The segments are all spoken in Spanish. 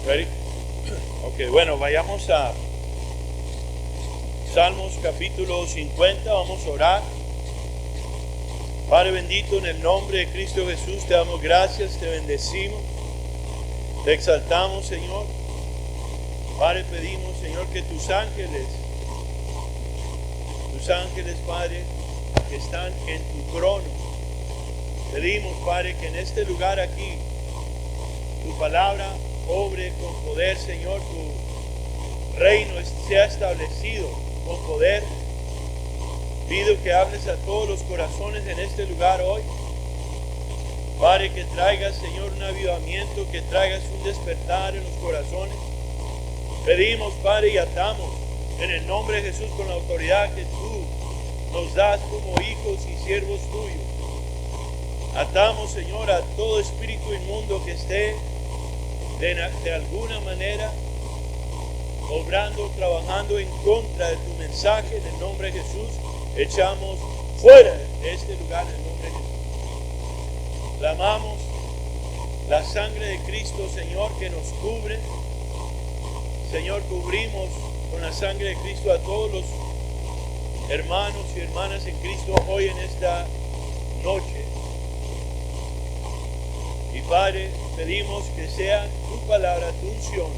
Ready? Ok, bueno, vayamos a Salmos capítulo 50, vamos a orar. Padre bendito, en el nombre de Cristo Jesús, te damos gracias, te bendecimos, te exaltamos, Señor. Padre, pedimos, Señor, que tus ángeles, Padre, que están en tu trono, pedimos, Padre, que en este lugar aquí, tu palabra obre con poder, Señor, tu reino sea establecido con poder. Pido que hables a todos los corazones en este lugar hoy. Padre, que traigas, Señor, un avivamiento, que traigas un despertar en los corazones. Pedimos, Padre, y atamos en el nombre de Jesús con la autoridad que tú nos das como hijos y siervos tuyos. Atamos, Señor, a todo espíritu inmundo que esté de alguna manera obrando, trabajando en contra de tu mensaje. En el nombre de Jesús, echamos fuera de este lugar en el nombre de Jesús. Clamamos la sangre de Cristo, Señor, que nos cubre. Señor, cubrimos con la sangre de Cristo a todos los hermanos y hermanas en Cristo hoy en esta noche. Y Padre, pedimos que sea tu palabra, tu unción,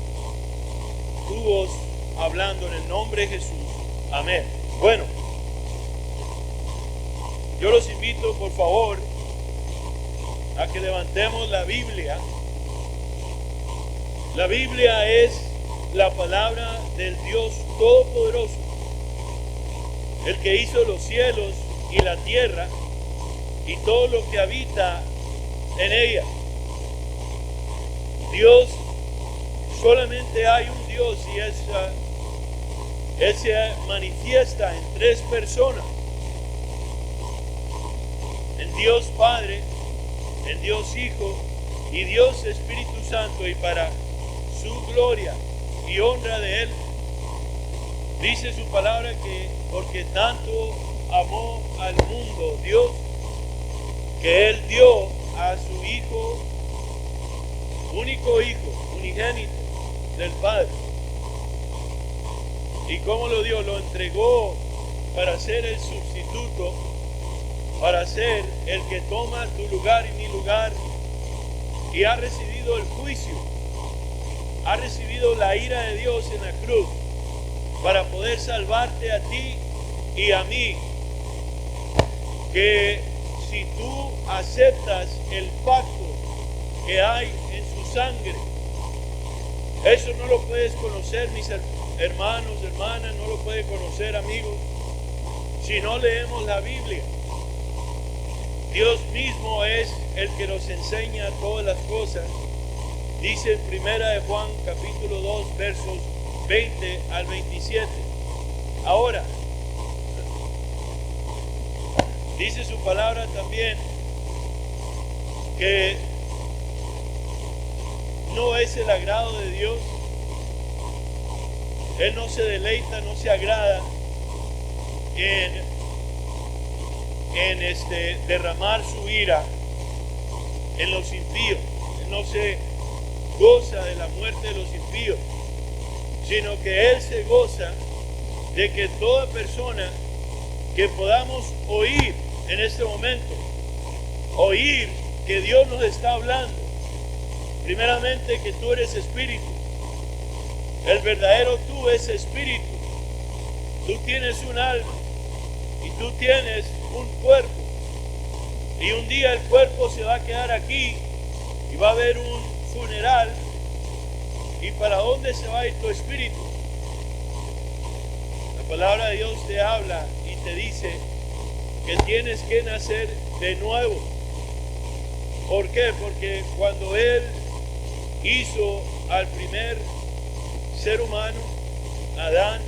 tu voz hablando en el nombre de Jesús. Amén. Bueno, yo los invito, por favor, a que levantemos la Biblia. La Biblia es la palabra del Dios Todopoderoso, el que hizo los cielos y la tierra y todo lo que habita en ella. Dios, solamente hay un Dios y Él se manifiesta en tres personas: en Dios Padre, en Dios Hijo y Dios Espíritu Santo, y para su gloria y honra de Él. Dice su palabra que porque tanto amó al mundo Dios, que Él dio a su Hijo, único Hijo, unigénito del Padre. ¿Y cómo lo dio? Lo entregó para ser el sustituto, para ser el que toma tu lugar y mi lugar, y ha recibido el juicio, ha recibido la ira de Dios en la cruz para poder salvarte a ti y a mí. Que si tú aceptas el pacto que hay en su sangre, eso no lo puedes conocer, mis hermanos, hermanas, no lo pueden conocer, amigos, si no leemos la Biblia. Dios mismo es el que nos enseña todas las cosas. Dice en Primera de Juan capítulo 2 versos 20 al 27. Ahora, dice su palabra también que no es el agrado de Dios. Él no se deleita, no se agrada en derramar su ira en los impíos. Él no se goza de la muerte de los impíos, sino que Él se goza de que toda persona que podamos oír en este momento, oír que Dios nos está hablando. Primeramente, que tú eres espíritu. El verdadero tú es espíritu. Tú tienes un alma y tú tienes un cuerpo. Y un día el cuerpo se va a quedar aquí y va a haber un funeral. ¿Y para dónde se va a ir tu espíritu? La palabra de Dios te habla y te dice que tienes que nacer de nuevo. ¿Por qué? Porque cuando Él hizo al primer ser humano, Adán,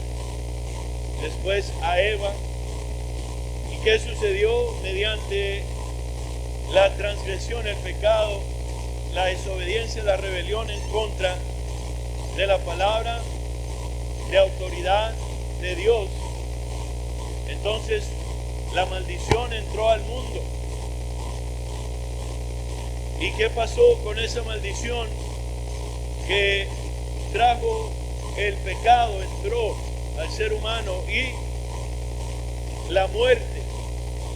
después a Eva, ¿y qué sucedió? Mediante la transgresión, el pecado, la desobediencia, la rebelión en contra de la palabra de autoridad de Dios, entonces la maldición entró al mundo. ¿Y qué pasó con esa maldición? Que trajo el pecado, entró al ser humano, y la muerte.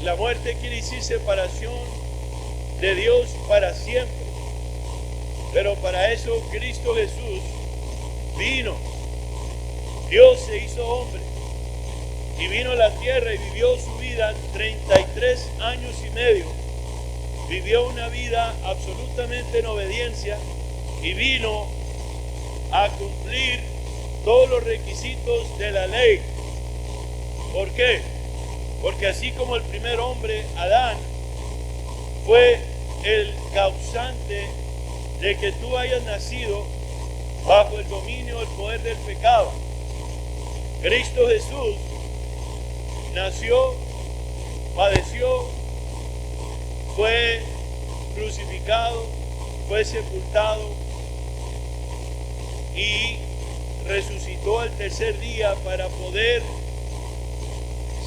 La muerte quiere decir separación de Dios para siempre. Pero para eso Cristo Jesús vino. Dios se hizo hombre y vino a la tierra y vivió su vida 33 años y medio. Vivió una vida absolutamente en obediencia y vino a cumplir todos los requisitos de la ley. ¿Por qué? Porque así como el primer hombre, Adán, fue el causante de que tú hayas nacido bajo el dominio, el poder del pecado, Cristo Jesús nació, padeció, fue crucificado, fue sepultado y resucitó al tercer día para poder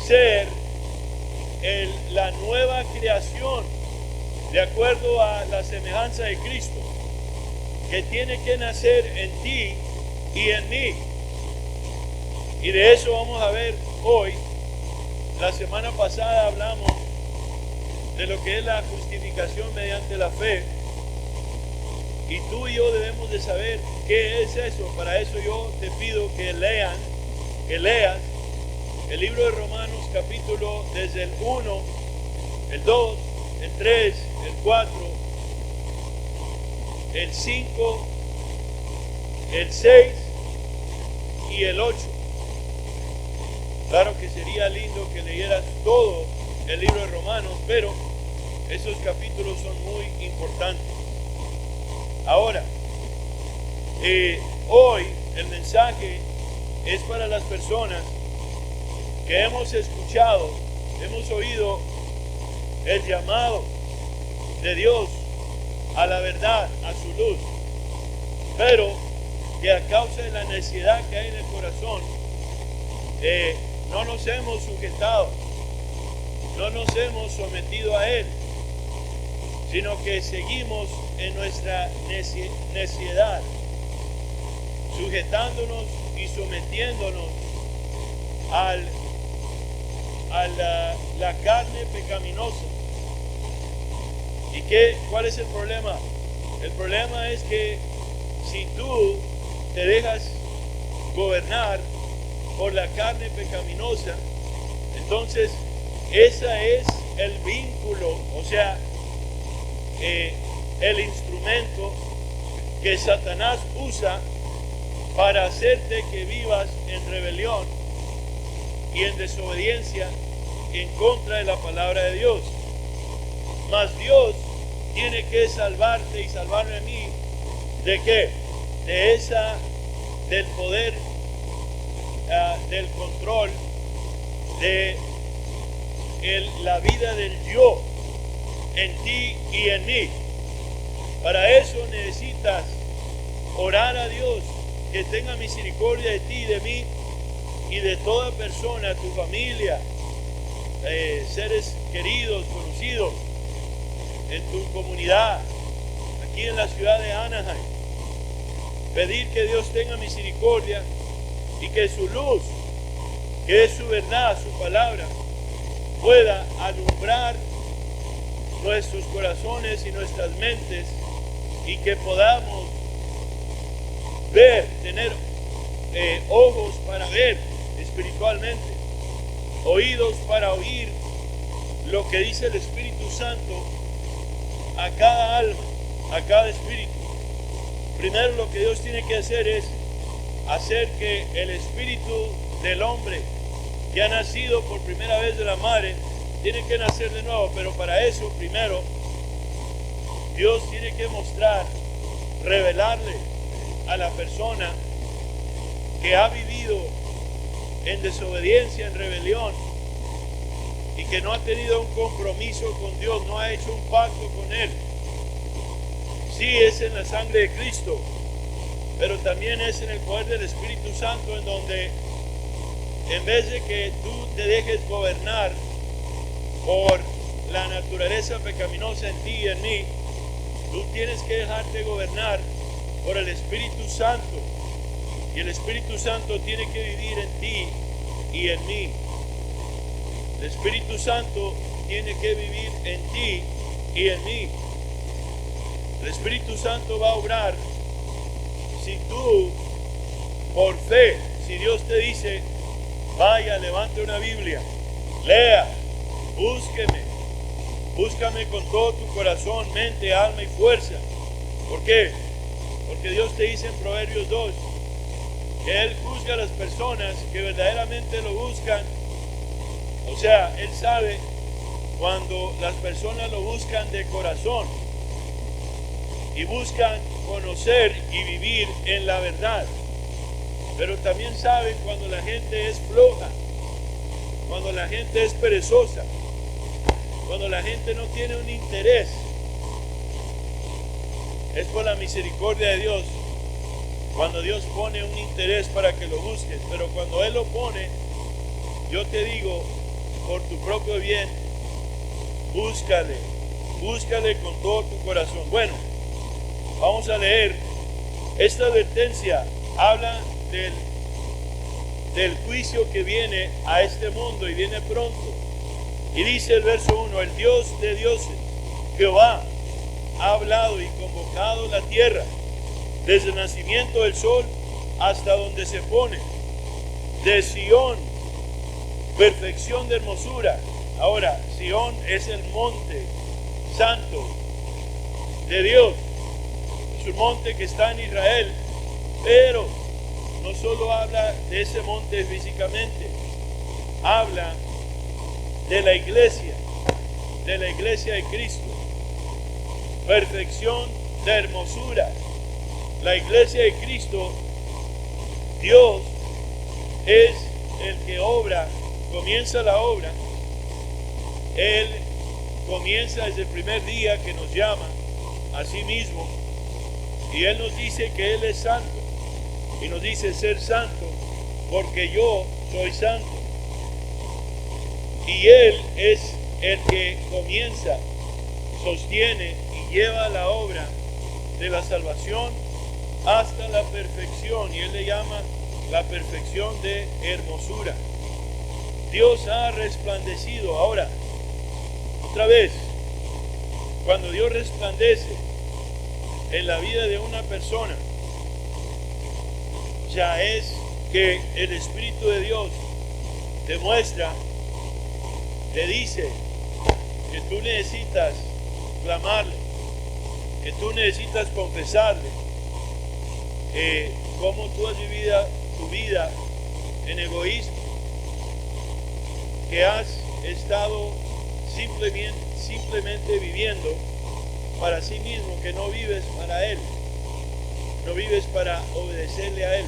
ser la nueva creación de acuerdo a la semejanza de Cristo, que tiene que nacer en ti y en mí. Y de eso vamos a ver hoy. La semana pasada hablamos de lo que es la justificación mediante la fe, y tú y yo debemos de saber qué es eso. Para eso yo te pido que leas el libro de Romanos, capítulo desde el 1, el 2, el 3, el 4, el 5, el 6 y el 8. Claro que sería lindo que leyeras todo el libro de Romanos, pero esos capítulos son muy importantes. Ahora, hoy el mensaje es para las personas que hemos escuchado, hemos oído el llamado de Dios a la verdad, a su luz, pero que a causa de la necesidad que hay en el corazón, no nos hemos sujetado, no nos hemos sometido a Él, sino que seguimos en nuestra neciedad, sujetándonos y sometiéndonos a la carne pecaminosa. ¿Y cuál es el problema? El problema es que si tú te dejas gobernar por la carne pecaminosa, entonces ese es el vínculo, o sea, el instrumento que Satanás usa para hacerte que vivas en rebelión y en desobediencia en contra de la palabra de Dios. Mas Dios tiene que salvarte y salvarme a mí. ¿De qué? Del poder, del control, de la vida del yo en ti y en mí. Para eso necesitas orar a Dios que tenga misericordia de ti y de mí y de toda persona, tu familia, seres queridos, conocidos, en tu comunidad, aquí en la ciudad de Anaheim. Pedir que Dios tenga misericordia y que su luz, que es su verdad, su palabra, pueda alumbrar nuestros corazones y nuestras mentes, y que podamos ver, tener ojos para ver espiritualmente, oídos para oír lo que dice el Espíritu Santo a cada alma, a cada espíritu. Primero lo que Dios tiene que hacer es hacer que el espíritu del hombre que ha nacido por primera vez de la madre tiene que nacer de nuevo, pero para eso primero Dios tiene que mostrar, revelarle a la persona que ha vivido en desobediencia, en rebelión, y que no ha tenido un compromiso con Dios, no ha hecho un pacto con Él. Sí, es en la sangre de Cristo, pero también es en el poder del Espíritu Santo, en donde en vez de que tú te dejes gobernar por la naturaleza pecaminosa en ti y en mí, tú tienes que dejarte gobernar por el Espíritu Santo, Y el Espíritu Santo tiene que vivir en ti y en mí. El Espíritu Santo tiene que vivir en ti y en mí. El Espíritu Santo va a obrar si tú, por fe, si Dios te dice, vaya, levante una Biblia, lea, búscame con todo tu corazón, mente, alma y fuerza. ¿Por qué? Porque Dios te dice en Proverbios 2, que Él juzga a las personas que verdaderamente lo buscan. O sea, Él sabe cuando las personas lo buscan de corazón y buscan conocer y vivir en la verdad. Pero también sabe cuando la gente es floja, cuando la gente es perezosa, cuando la gente no tiene un interés. Es por la misericordia de Dios cuando Dios pone un interés para que lo busques. Pero cuando Él lo pone, yo te digo, por tu propio bien, búscale con todo tu corazón. Bueno, vamos a leer. Esta advertencia habla del juicio que viene a este mundo y viene pronto. Y dice el verso 1, el Dios de dioses, Jehová, ha hablado y convocado la tierra, desde el nacimiento del sol hasta donde se pone, de Sión, perfección de hermosura. Ahora, Sión es el monte santo de Dios, es un monte que está en Israel, pero no solo habla de ese monte físicamente, habla de la iglesia de Cristo, perfección de hermosura. La iglesia de Cristo, Dios es el que obra, comienza la obra. Él comienza desde el primer día que nos llama a sí mismo, y Él nos dice que Él es santo, y nos dice ser santo porque yo soy santo. Y Él es el que comienza, sostiene y lleva la obra de la salvación hasta la perfección, y Él le llama la perfección de hermosura. Dios ha resplandecido. Ahora, otra vez, cuando Dios resplandece en la vida de una persona, ya es que el Espíritu de Dios te muestra, te dice que tú necesitas clamarle, que tú necesitas confesarle, cómo tú has vivido tu vida en egoísmo, que has estado simplemente viviendo para sí mismo, que no vives para Él, no vives para obedecerle a Él,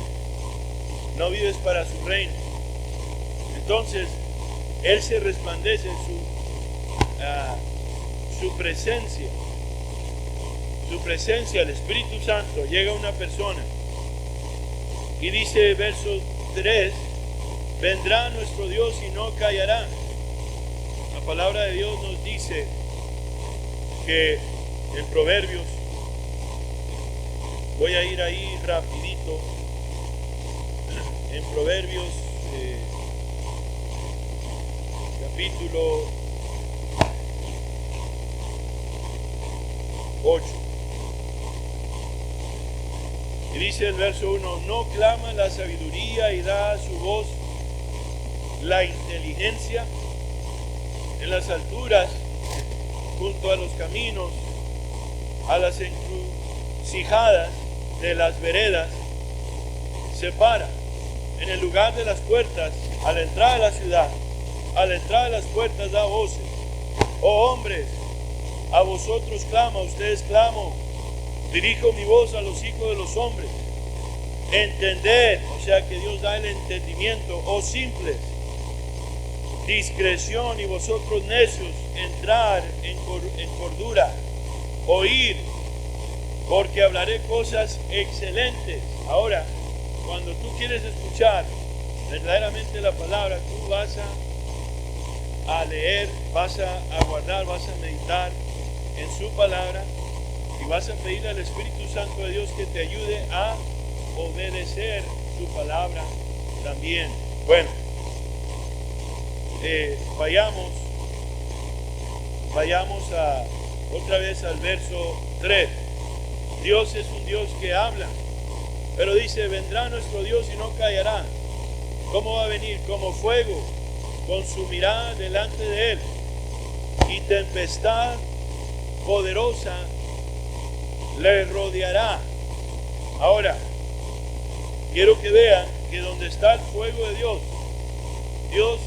no vives para su reino. Entonces Él se resplandece en su presencia, el Espíritu Santo llega a una persona y dice verso 3, vendrá nuestro Dios y no callará. La palabra de Dios nos dice que en Proverbios, voy a ir ahí rapidito, en Proverbios capítulo 8. Y dice el verso 1, no clama la sabiduría y da a su voz la inteligencia en las alturas, junto a los caminos, a las encrucijadas de las veredas, se para en el lugar de las puertas, a la entrada de la ciudad, a la entrada de las puertas da voces. Oh hombres, a vosotros clamo, a ustedes clamo, dirijo mi voz a los hijos de los hombres. Entender, o sea que Dios da el entendimiento, oh simples, discreción, y vosotros necios, entrar en cordura, oír, porque hablaré cosas excelentes. Ahora, cuando tú quieres escuchar verdaderamente la palabra, tú vas a leer, vas a guardar, vas a meditar en su palabra, y vas a pedirle al Espíritu Santo de Dios que te ayude a obedecer su palabra también. Bueno, vayamos otra vez al verso 3. Dios es un Dios que habla, pero dice, vendrá nuestro Dios y no callará. ¿Cómo va a venir? Como fuego, consumirá delante de él, y tempestad poderosa le rodeará. Ahora, quiero que vean que donde está el fuego de Dios, Dios,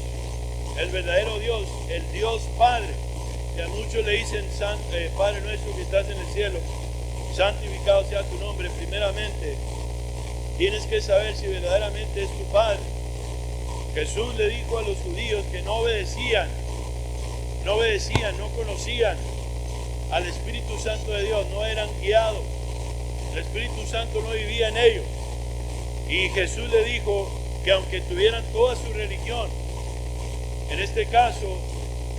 el verdadero Dios, el Dios Padre, que a muchos le dicen Padre nuestro que estás en el cielo, santificado sea tu nombre. Primeramente, tienes que saber si verdaderamente es tu Padre. Jesús le dijo a los judíos que no obedecían, no conocían al Espíritu Santo de Dios, no eran guiados. El Espíritu Santo no vivía en ellos. Y Jesús le dijo que aunque tuvieran toda su religión, en este caso,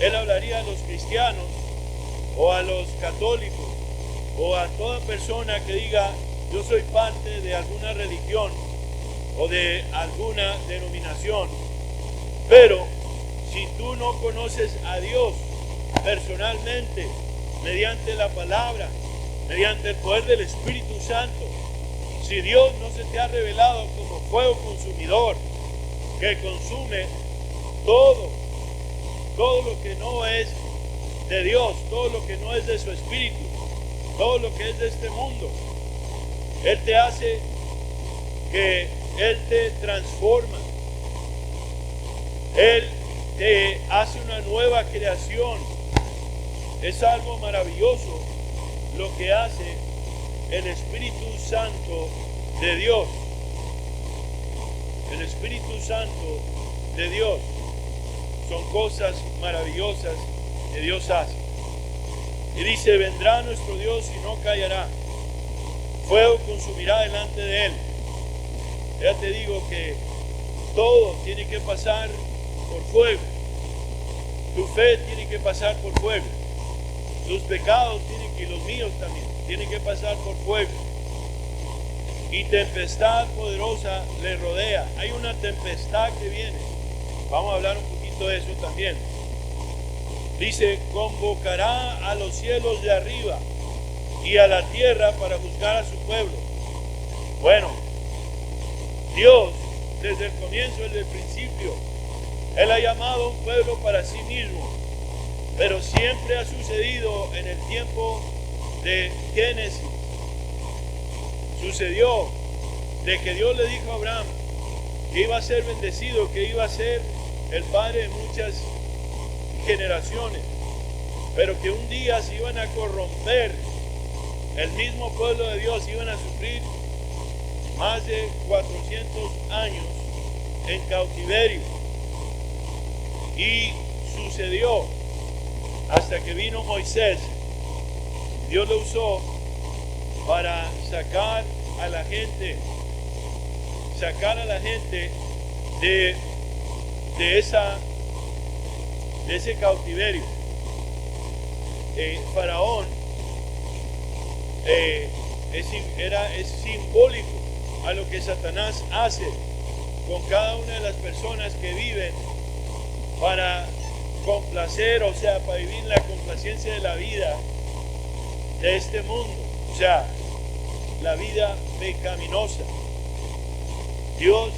Él hablaría a los cristianos o a los católicos o a toda persona que diga, yo soy parte de alguna religión o de alguna denominación. Pero si tú no conoces a Dios personalmente, mediante la palabra, mediante el poder del Espíritu Santo, si Dios no se te ha revelado como fuego consumidor que consume todo lo que no es de Dios, todo lo que no es de su Espíritu, todo lo que es de este mundo, Él te hace que Él te transforma, Él te hace una nueva creación. Es algo maravilloso lo que hace el Espíritu Santo de Dios. El Espíritu Santo de Dios. Son cosas maravillosas que Dios hace. Y dice, vendrá nuestro Dios y no callará. Fuego consumirá delante de él. Ya te digo que todo tiene que pasar por fuego. Tu fe tiene que pasar por fuego. Tus pecados y los míos también tienen que pasar por fuego. Y tempestad poderosa le rodea. Hay una tempestad que viene. Vamos a hablar un poquito de eso también. Dice, convocará a los cielos de arriba y a la tierra para juzgar a su pueblo. Bueno, Dios, desde el comienzo, desde el principio, Él ha llamado a un pueblo para sí mismo. Pero siempre ha sucedido en el tiempo de Génesis. Sucedió de que Dios le dijo a Abraham que iba a ser bendecido, que iba a ser el padre de muchas generaciones, pero que un día se iban a corromper. El mismo pueblo de Dios iban a sufrir más de 400 años en cautiverio. Y sucedió hasta que vino Moisés. Dios lo usó para sacar a la gente de ese cautiverio. Faraón es simbólico a lo que Satanás hace con cada una de las personas que viven para complacer, o sea, para vivir la complacencia de la vida de este mundo, o sea, la vida pecaminosa. Dios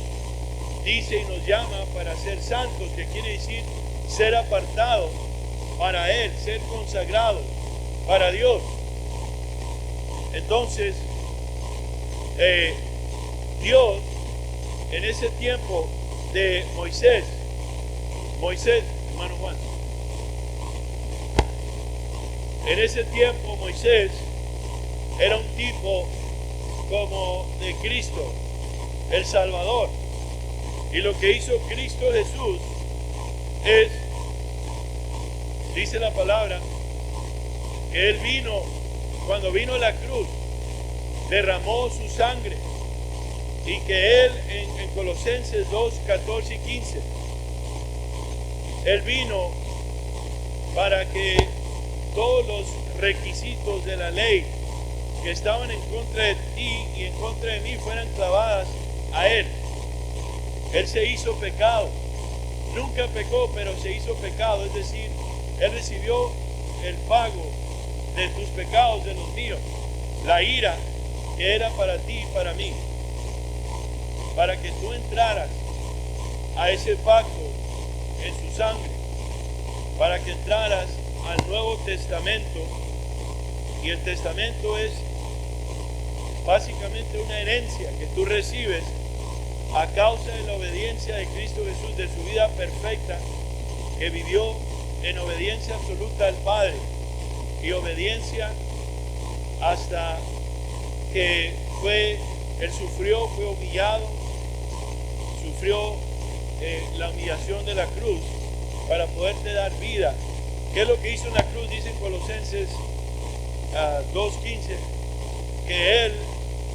dice y nos llama para ser santos, que quiere decir ser apartados para Él, ser consagrados para Dios. Entonces, Dios, en ese tiempo de Moisés, hermano Juan, en ese tiempo Moisés era un tipo como de Cristo, el Salvador. Y lo que hizo Cristo Jesús es, dice la palabra, que Él vino, cuando vino a la cruz, derramó su sangre. Y que Él, en Colosenses 2, 14 y 15, Él vino para que todos los requisitos de la ley que estaban en contra de ti y en contra de mí fueran clavadas a Él. Él se hizo pecado. Nunca pecó, pero se hizo pecado. Es decir, Él recibió el pago de tus pecados, de los míos. La ira que era para ti y para mí. Para que tú entraras a ese pacto en su sangre. Para que entraras al Nuevo Testamento. Y el testamento es básicamente una herencia que tú recibes a causa de la obediencia de Cristo Jesús, de su vida perfecta, que vivió en obediencia absoluta al Padre y obediencia hasta que Él sufrió, fue humillado, sufrió la humillación de la cruz para poderte dar vida. ¿Qué es lo que hizo en la cruz? Dice en Colosenses 2:15, que Él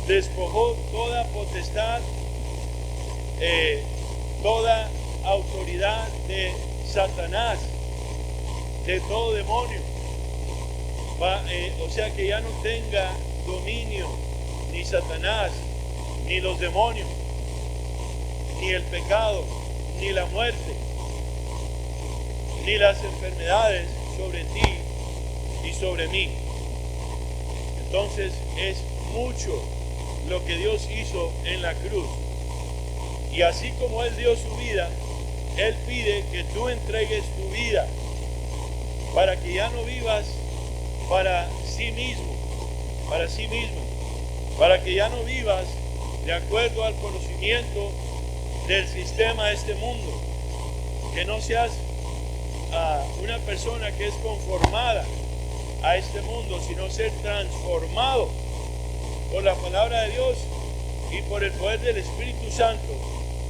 despojó toda potestad, toda autoridad de Satanás, de todo demonio. O sea, que ya no tenga dominio ni Satanás, ni los demonios, ni el pecado, ni la muerte, ni las enfermedades sobre ti y sobre mí. Entonces es mucho lo que Dios hizo en la cruz. Y así como Él dio su vida, Él pide que tú entregues tu vida para que ya no vivas para sí mismo, para que ya no vivas de acuerdo al conocimiento del sistema de este mundo, que no seas una persona que es conformada a este mundo, sino ser transformado por la palabra de Dios y por el poder del Espíritu Santo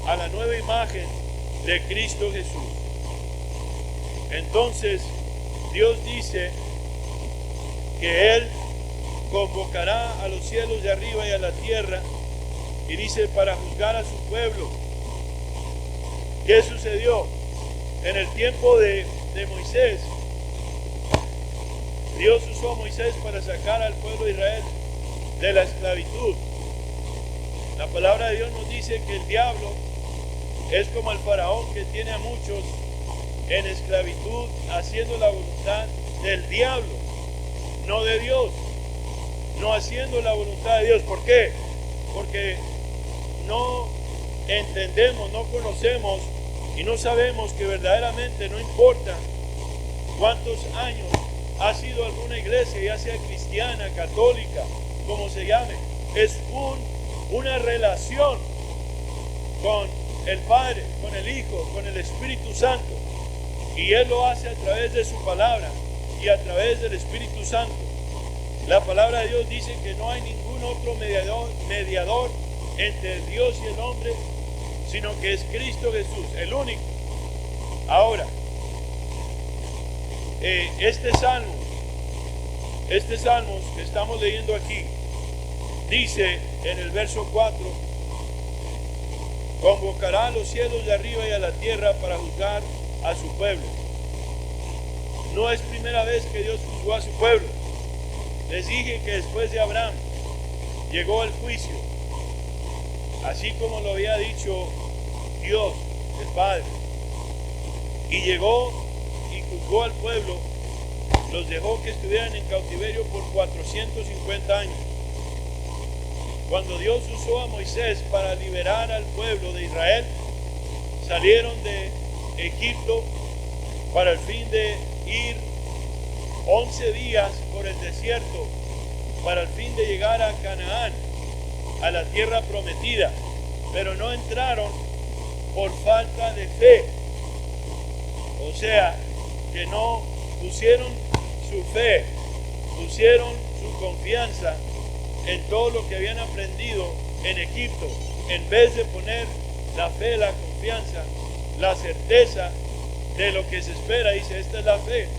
a la nueva imagen de Cristo Jesús. Entonces Dios dice que Él convocará a los cielos de arriba y a la tierra, y dice, para juzgar a su pueblo. ¿Qué sucedió? En el tiempo de Moisés, Dios usó a Moisés para sacar al pueblo de Israel de la esclavitud. La palabra de Dios nos dice que el diablo es como el faraón, que tiene a muchos en esclavitud haciendo la voluntad del diablo, no de Dios, no haciendo la voluntad de Dios. ¿Por qué? Porque no entendemos, no conocemos y no sabemos que verdaderamente no importa cuántos años ha sido alguna iglesia, ya sea cristiana, católica, como se llame, es una relación con el Padre, con el Hijo, con el Espíritu Santo, y Él lo hace a través de su palabra y a través del Espíritu Santo. La palabra de Dios dice que no hay ningún otro mediador entre Dios y el hombre, sino que es Cristo Jesús, el único. Ahora, este salmo que estamos leyendo aquí, dice en el verso 4, convocará a los cielos de arriba y a la tierra para juzgar a su pueblo. No es primera vez que Dios juzgó a su pueblo. Les dije que después de Abraham llegó el juicio, así como lo había dicho Dios, el Padre, y llegó y juzgó al pueblo, los dejó que estuvieran en cautiverio por 450 años. Cuando Dios usó a Moisés para liberar al pueblo de Israel, salieron de Egipto para el fin de ir 11 días por el desierto, para el fin de llegar a Canaán, a la tierra prometida, pero no entraron por falta de fe. O sea, que no pusieron su fe, pusieron su confianza en todo lo que habían aprendido en Egipto, en vez de poner la fe, la confianza, la certeza de lo que se espera. Dice, esta es la fe,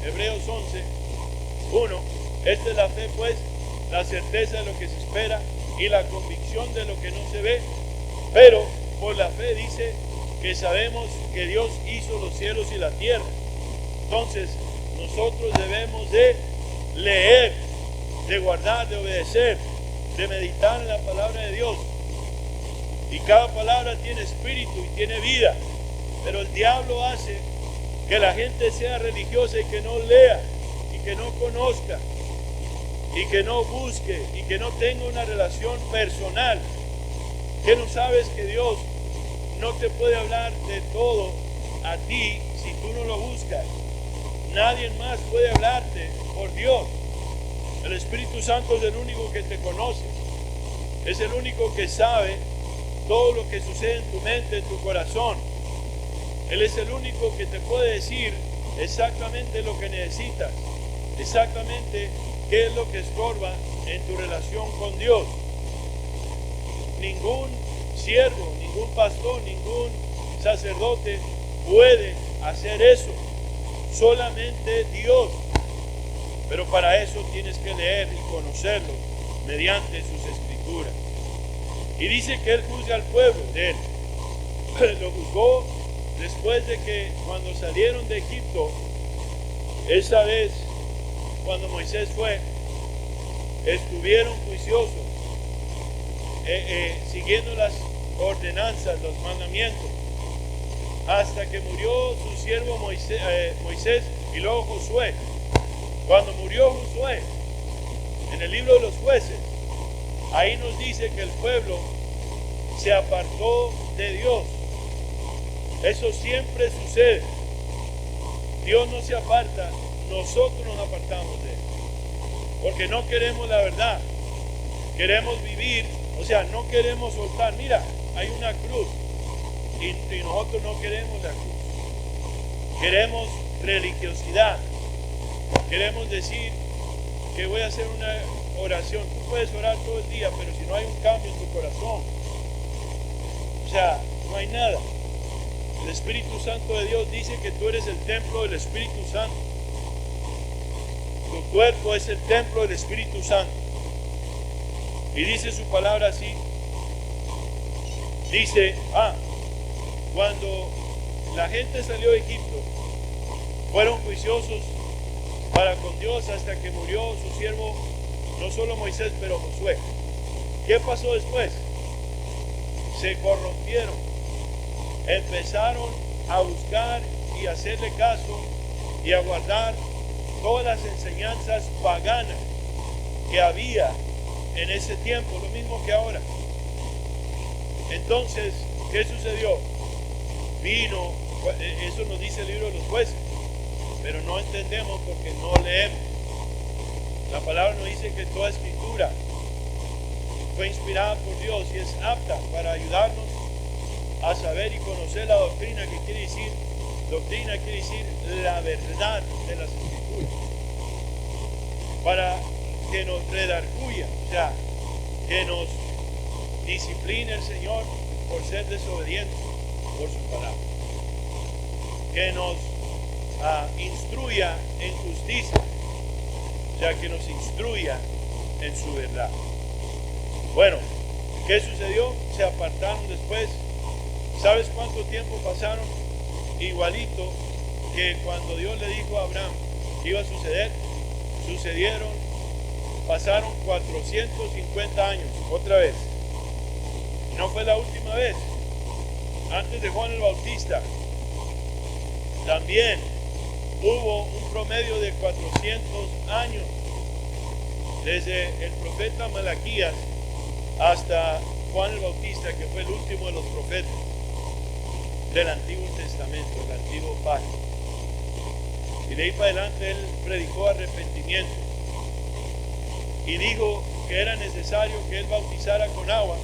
Hebreos 11:1, esta es la fe, pues, la certeza de lo que se espera y la convicción de lo que no se ve. Pero por la fe dice que sabemos que Dios hizo los cielos y la tierra. Entonces nosotros debemos de leer, de guardar, de obedecer, de meditar en la palabra de Dios. Y cada palabra tiene espíritu y tiene vida. Pero el diablo hace que la gente sea religiosa y que no lea, y que no conozca, y que no busque, y que no tenga una relación personal. Que no sabes que Dios no te puede hablar de todo a ti si tú no lo buscas. Nadie más puede hablarte por Dios. El Espíritu Santo es el único que te conoce. Es el único que sabe todo lo que sucede en tu mente, en tu corazón. Él es el único que te puede decir exactamente lo que necesitas, exactamente qué es lo que estorba en tu relación con Dios. Ningún siervo, ningún pastor, ningún sacerdote puede hacer eso. Solamente Dios. Pero para eso tienes que leer y conocerlo mediante sus escrituras. Y dice que Él juzga al pueblo de Él. Lo juzgó después de que cuando salieron de Egipto, esa vez cuando Moisés fue, estuvieron juiciosos, siguiendo las ordenanzas, los mandamientos, hasta que murió su siervo Moisés y luego Josué. Cuando murió Josué, en el libro de los jueces, ahí nos dice que el pueblo se apartó de Dios. Eso siempre sucede. Dios no se aparta, nosotros nos apartamos de Él. Porque no queremos la verdad. Queremos vivir, o sea, no queremos soltar. Mira, hay una cruz y nosotros no queremos la cruz. Queremos religiosidad. Queremos decir que voy a hacer una oración. Tú puedes orar todo el día, pero si no hay un cambio en tu corazón, o sea, no hay nada. El Espíritu Santo de Dios dice que tú eres el templo del Espíritu Santo. Tu cuerpo es el templo del Espíritu Santo. Y dice su palabra así. Dice, cuando la gente salió de Egipto, fueron juiciosos para con Dios hasta que murió su siervo, no solo Moisés, pero Josué. ¿Qué pasó después? Se corrompieron. Empezaron a buscar y hacerle caso y a guardar todas las enseñanzas paganas que había en ese tiempo, lo mismo que ahora. Entonces, ¿qué sucedió? Vino, eso nos dice el libro de los jueces, pero no entendemos porque no leemos. La palabra nos dice que toda escritura fue inspirada por Dios y es apta para ayudarnos a saber y conocer la doctrina, que quiere decir, doctrina quiere decir la verdad de las escrituras, para que nos redarguya, o sea, que nos discipline el Señor por ser desobedientes por su palabra, que nos instruya en justicia, o sea, que nos instruya en su verdad. Bueno, ¿qué sucedió? Se apartaron después. ¿Sabes cuánto tiempo pasaron? Igualito que cuando Dios le dijo a Abraham que iba a suceder, pasaron 450 años, otra vez. Y no fue la última vez. Antes de Juan el Bautista, también hubo un promedio de 400 años, desde el profeta Malaquías hasta Juan el Bautista, que fue el último de los profetas del Antiguo Testamento, el Antiguo Pacto. Y de ahí para adelante él predicó arrepentimiento y dijo que era necesario que él bautizara con agua,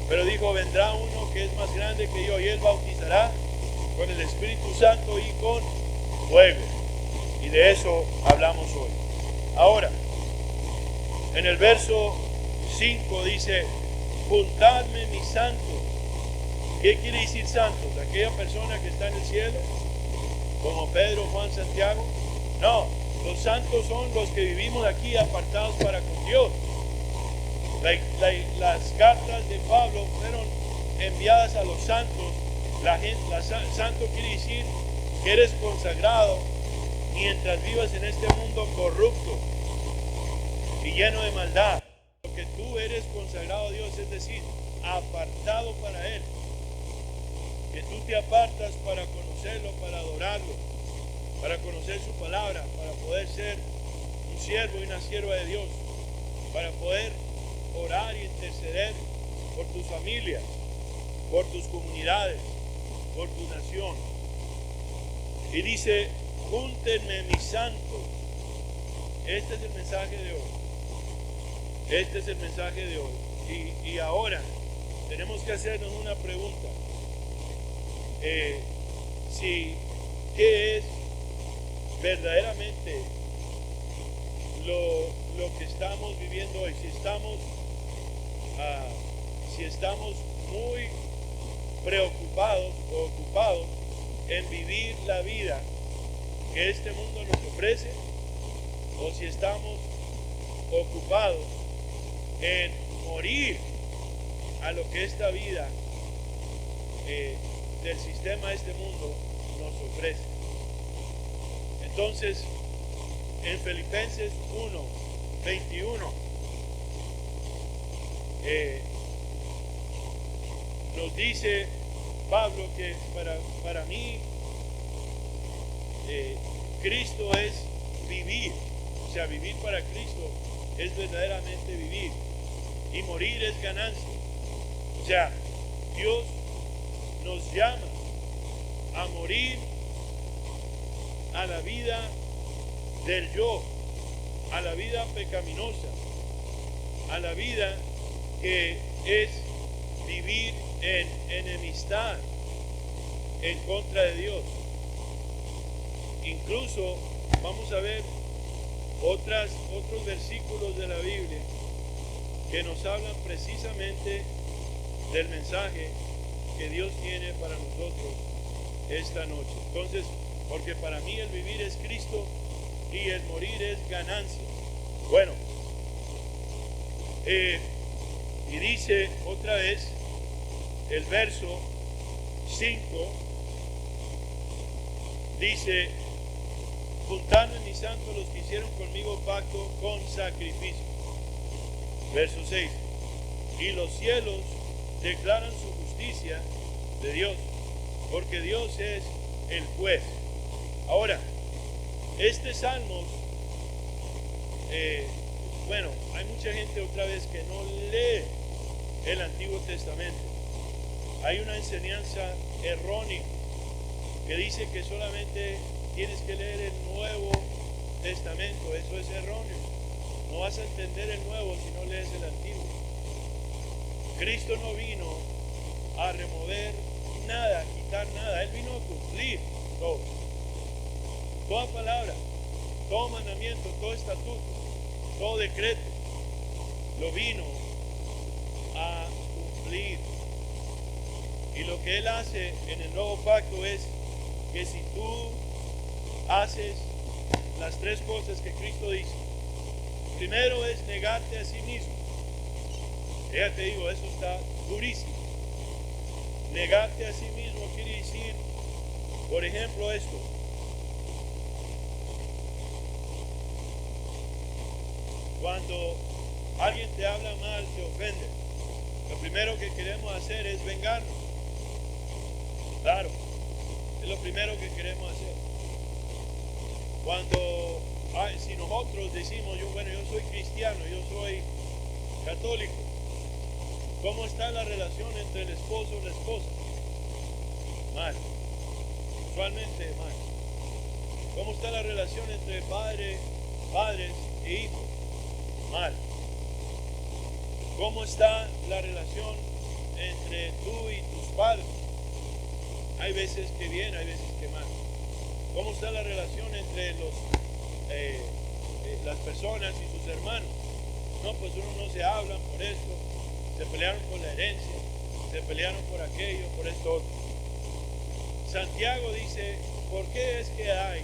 pero dijo, vendrá uno que es más grande que yo y él bautizará con el Espíritu Santo y con fuego. Y de eso hablamos hoy. Ahora, en el verso 5 dice, juntadme mis santos. ¿Qué quiere decir santos? ¿Aquella persona que está en el cielo? Como Pedro, Juan, Santiago. No, los santos son los que vivimos aquí apartados para con Dios. Las cartas de Pablo fueron enviadas a los santos. Santo quiere decir que eres consagrado mientras vivas en este mundo corrupto y lleno de maldad. Porque tú eres consagrado consagrado a Dios, es decir, apartado para Él. Que tú te apartas para conocerlo, para adorarlo, para conocer su palabra, para poder ser un siervo y una sierva de Dios, para poder orar y interceder por tus familias, por tus comunidades, por tu nación. Y dice, júntenme mis santos. Este es el mensaje de hoy. Este es el mensaje de hoy. Y ahora tenemos que hacernos una pregunta. ¿Qué es verdaderamente lo que estamos viviendo hoy? Si estamos muy preocupados o ocupados en vivir la vida que este mundo nos ofrece, o si estamos ocupados en morir a lo que esta vida del sistema de este mundo nos ofrece. Entonces, en Filipenses 1:21 nos dice Pablo que para mí Cristo es vivir. O sea, vivir para Cristo es verdaderamente vivir, y morir es ganancia. O sea, Dios nos llama a morir a la vida del yo, a la vida pecaminosa, a la vida que es vivir en enemistad en contra de Dios. Incluso vamos a ver otros versículos de la Biblia que nos hablan precisamente del mensaje que Dios tiene para nosotros esta noche. Entonces, porque para mí el vivir es Cristo y el morir es ganancia. Bueno, y dice otra vez el verso 5, dice, juntando en mis santos los que hicieron conmigo pacto con sacrificio. Verso 6, y los cielos declaran su justicia de Dios, porque Dios es el juez. Ahora, este Salmos, hay mucha gente otra vez que no lee el Antiguo Testamento. Hay una enseñanza errónea que dice que solamente tienes que leer el Nuevo Testamento. Eso es erróneo. No vas a entender el Nuevo si no lees el Antiguo. Cristo no vino a remover nada, a quitar nada. Él vino a cumplir todo. Toda palabra, todo mandamiento, todo estatuto, todo decreto, lo vino a cumplir. Y lo que Él hace en el nuevo pacto es que si tú haces las tres cosas que Cristo dice, primero es negarte a sí mismo. Ya te digo, eso está durísimo. Negarte a sí mismo quiere decir, por ejemplo, esto. Cuando alguien te habla mal, te ofende, lo primero que queremos hacer es vengarnos. Claro, es lo primero que queremos hacer. Si nosotros decimos, yo soy cristiano, yo soy católico, ¿cómo está la relación entre el esposo y la esposa? Mal. Usualmente mal. ¿Cómo está la relación entre padres e hijos? Mal. ¿Cómo está la relación entre tú y tus padres? Hay veces que bien, hay veces que mal. ¿Cómo está la relación entre las personas y sus hermanos? No, pues uno no se hablan por esto, se pelearon por la herencia, se pelearon por aquello, por esto otro. Santiago dice, ¿por qué es que hay,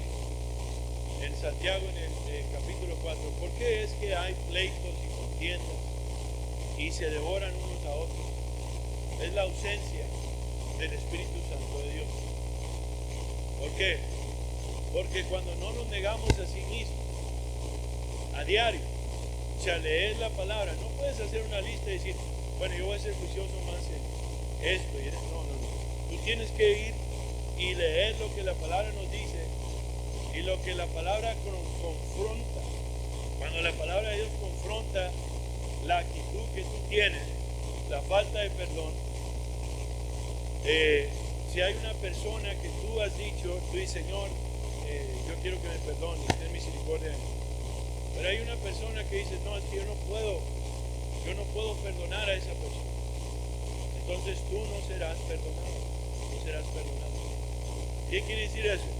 en Santiago en el capítulo 4, ¿por qué es que hay pleitos y contiendas y se devoran unos a otros? Es la ausencia del Espíritu Santo de Dios. ¿Por qué? Porque cuando no nos negamos a sí mismos, a diario, O sea, leer la palabra. No puedes hacer una lista y decir, bueno, yo voy a ser juicioso más en esto y en esto. No, no, no. Tú tienes que ir y leer lo que la palabra nos dice y lo que la palabra confronta. Cuando la palabra de Dios confronta la actitud que tú tienes, la falta de perdón, si hay una persona que tú has dicho, tú dices, Señor, yo quiero que me perdone, ten misericordia de mí. Pero hay una persona que dice, no, es que yo no puedo perdonar a esa persona. Entonces tú no serás perdonado, no serás perdonado. ¿Qué quiere decir eso?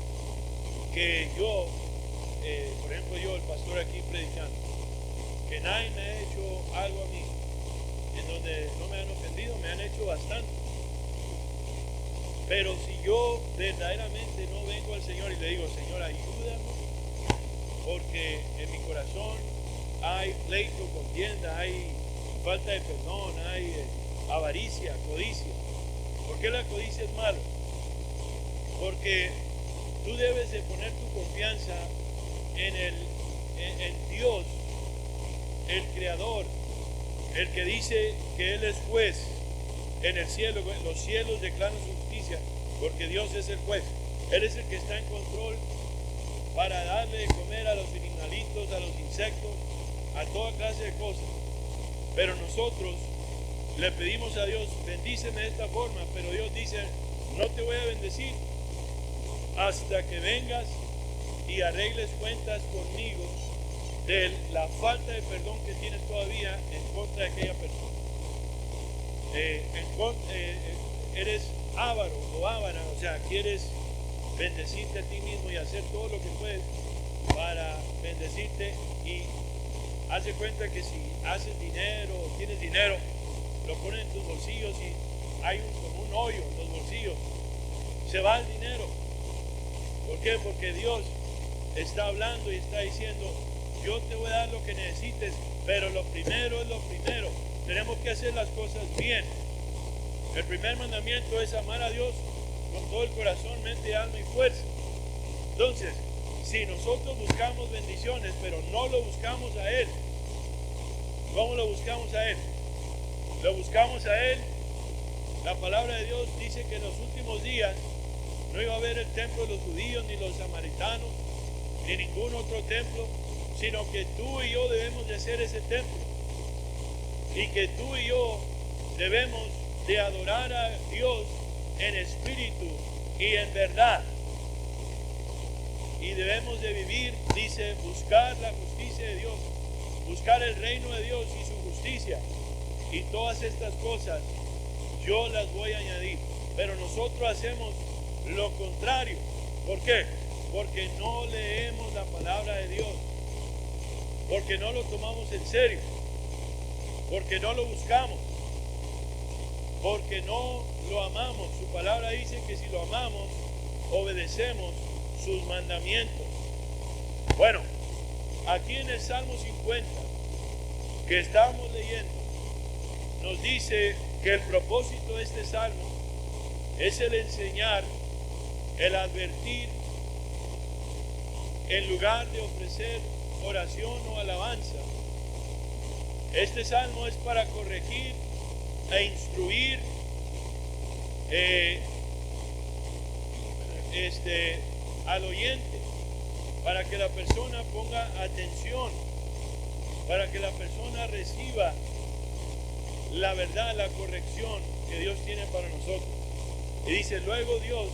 Que yo, por ejemplo yo, el pastor aquí predicando, que nadie me ha hecho algo a mí, en donde no me han ofendido, me han hecho bastante. Pero si yo verdaderamente no vengo al Señor y le digo, Señor, ayúdame, porque en mi corazón hay pleito, contienda, hay falta de perdón, hay avaricia, codicia. ¿Por qué la codicia es malo? Porque tú debes de poner tu confianza en Dios, el Creador, el que dice que Él es juez en el cielo. Los cielos declaran su justicia porque Dios es el juez. Él es el que está en control para darle de comer a los animalitos, a los insectos, a toda clase de cosas. Pero nosotros le pedimos a Dios, bendíceme de esta forma, pero Dios dice, no te voy a bendecir hasta que vengas y arregles cuentas conmigo de la falta de perdón que tienes todavía en contra de aquella persona. Eres avaro o ávara, o sea, quieres bendecirte a ti mismo y hacer todo lo que puedes para bendecirte, y hace cuenta que si haces dinero o tienes dinero, lo pones en tus bolsillos y hay como un hoyo en los bolsillos, se va el dinero. ¿Por qué? Porque Dios está hablando y está diciendo, yo te voy a dar lo que necesites, pero lo primero es lo primero. Tenemos que hacer las cosas bien. El primer mandamiento es amar a Dios con todo el corazón, mente, alma y fuerza. Entonces, si nosotros buscamos bendiciones, pero no lo buscamos a Él, ¿cómo lo buscamos a Él? Lo buscamos a Él. La palabra de Dios dice que en los últimos días no iba a haber el templo de los judíos, ni los samaritanos, ni ningún otro templo, sino que tú y yo debemos de ser ese templo. Y que tú y yo debemos de adorar a Dios en espíritu y en verdad. Y debemos de vivir, dice, buscar la justicia de Dios, buscar el reino de Dios y su justicia. Y todas estas cosas yo las voy a añadir. Pero nosotros hacemos lo contrario. ¿Por qué? Porque no leemos la palabra de Dios, porque no lo tomamos en serio, porque no lo buscamos, porque no lo amamos. Su palabra dice que si lo amamos, obedecemos sus mandamientos. Bueno, aquí en el Salmo 50 que estamos leyendo, nos dice que el propósito de este salmo es el enseñar, el advertir, en lugar de ofrecer oración o alabanza. Este salmo es para corregir e instruir al oyente, para que la persona ponga atención, para que la persona reciba la verdad, la corrección que Dios tiene para nosotros. Y dice, luego Dios,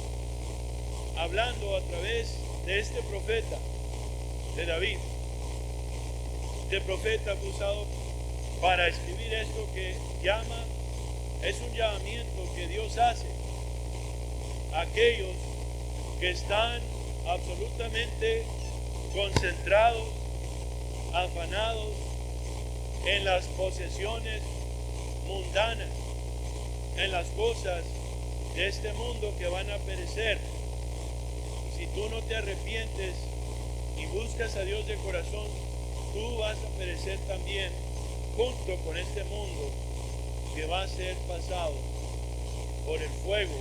hablando a través de este profeta, de David, este profeta fue usado para escribir esto que llama, es un llamamiento que Dios hace a aquellos que están absolutamente concentrados, afanados en las posesiones mundanas, en las cosas de este mundo que van a perecer. Y si tú no te arrepientes y buscas a Dios de corazón, tú vas a perecer también junto con este mundo que va a ser pasado por el fuego,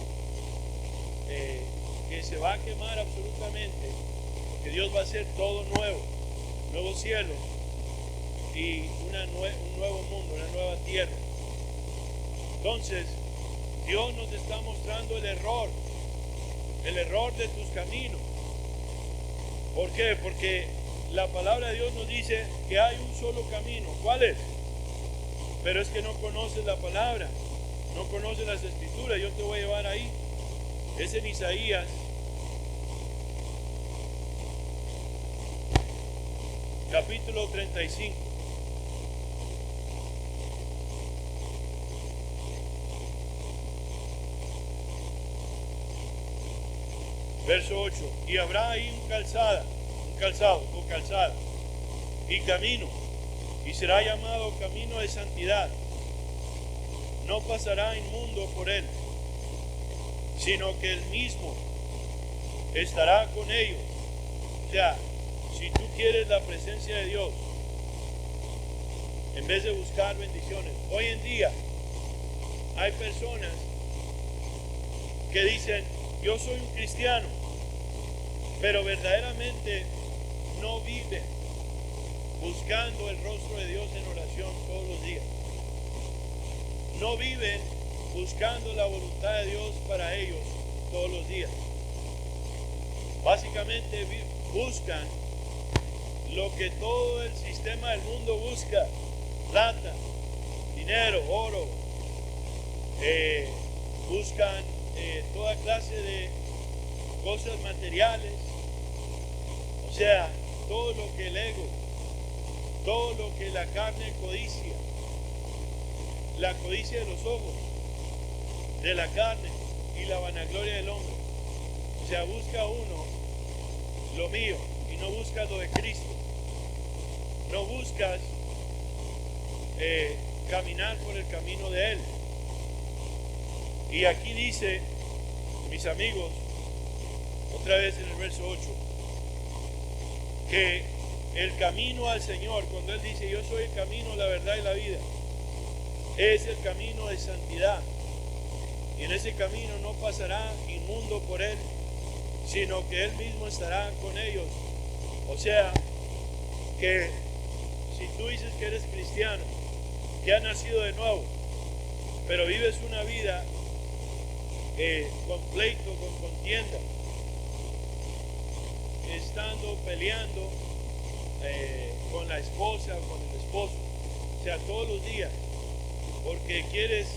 que se va a quemar absolutamente, porque Dios va a hacer todo nuevo, nuevos cielos y un nuevo mundo, una nueva tierra. Entonces, Dios nos está mostrando el error de tus caminos. ¿Por qué? Porque la palabra de Dios nos dice que hay un solo camino. ¿Cuál es? Pero es que no conoces la palabra, no conoces las escrituras. Yo te voy a llevar ahí. Es en Isaías, capítulo 35. Verso 8. Y habrá ahí un calzado o calzada y camino, y será llamado camino de santidad. No pasará inmundo por él, sino que él mismo estará con ellos. O sea, si tú quieres la presencia de Dios, en vez de buscar bendiciones, hoy en día hay personas que dicen, yo soy un cristiano, pero verdaderamente no viven buscando el rostro de Dios en oración todos los días. No viven buscando la voluntad de Dios para ellos todos los días. Básicamente buscan lo que todo el sistema del mundo busca: plata, dinero, oro. Buscan toda clase de cosas materiales. O sea, todo lo que el ego, todo lo que la carne codicia, la codicia de los ojos, de la carne y la vanagloria del hombre. O sea, busca uno lo mío y no buscas lo de Cristo. No buscas caminar por el camino de Él. Y aquí dice, mis amigos, otra vez en el verso 8, que el camino al Señor, cuando Él dice, yo soy el camino, la verdad y la vida, es el camino de santidad. Y en ese camino no pasará inmundo por Él, sino que Él mismo estará con ellos. O sea, que si tú dices que eres cristiano, que has nacido de nuevo, pero vives una vida con pleito, con contienda, estando peleando con la esposa o con el esposo, o sea, todos los días, porque quieres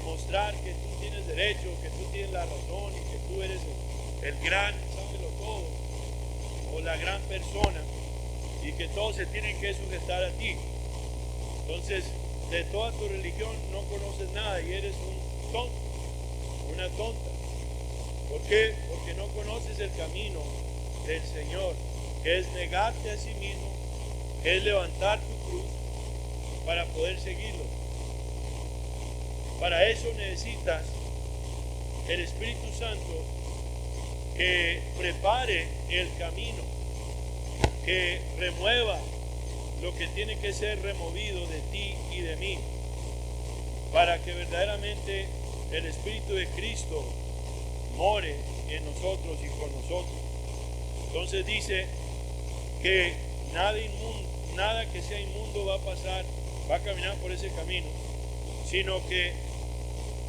mostrar que tú tienes derecho, que tú tienes la razón y que tú eres el gran, sábelo todo, o la gran persona, y que todos se tienen que sujetar a ti. Entonces, de toda tu religión no conoces nada y eres un tonto, una tonta. ¿Por qué? Porque no conoces el camino del Señor, que es negarte a sí mismo, que es levantar tu cruz para poder seguirlo. Para eso necesitas el Espíritu Santo que prepare el camino, que remueva lo que tiene que ser removido de ti y de mí, para que verdaderamente el Espíritu de Cristo more en nosotros y con nosotros. Entonces dice que nada que sea inmundo va a pasar, va a caminar por ese camino, sino que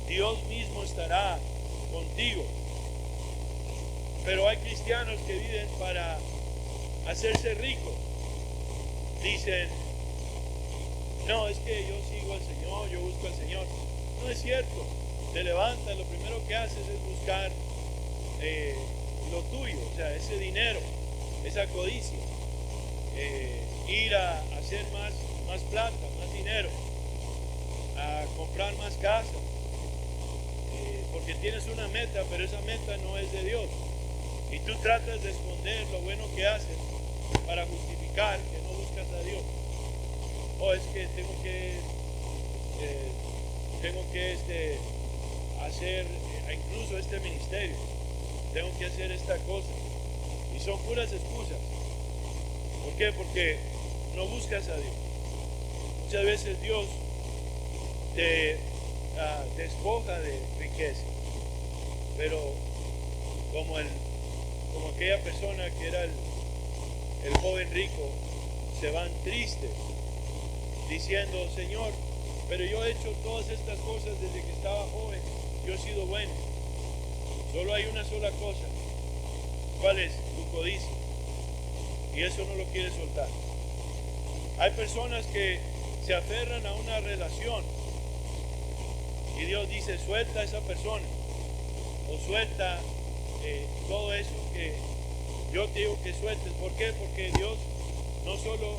Dios mismo estará contigo. Pero hay cristianos que viven para hacerse ricos. Dicen, no, es que yo sigo al Señor, yo busco al Señor. No es cierto. Te levantas, lo primero que haces es buscar lo tuyo, o sea, ese dinero, esa codicia, ir a hacer más plata, más dinero, a comprar más casa, porque tienes una meta, pero esa meta no es de Dios. Y tú tratas de esconder lo bueno que haces para justificar que no buscas a Dios. O es que tengo que hacer incluso este ministerio, tengo que hacer esta cosa, y son puras excusas. ¿Por qué? Porque no buscas a Dios. Muchas veces Dios te despoja de riqueza, pero como aquella persona que era el joven rico, se van tristes diciendo, Señor, pero yo he hecho todas estas cosas desde que estaba joven, yo he sido bueno. Solo hay una sola cosa. ¿Cuál es? Tu codicia. Y eso no lo quieres soltar. Hay personas que se aferran a una relación y Dios dice, suelta a esa persona o suelta todo eso que yo te digo que sueltes. ¿Por qué? Porque Dios no solo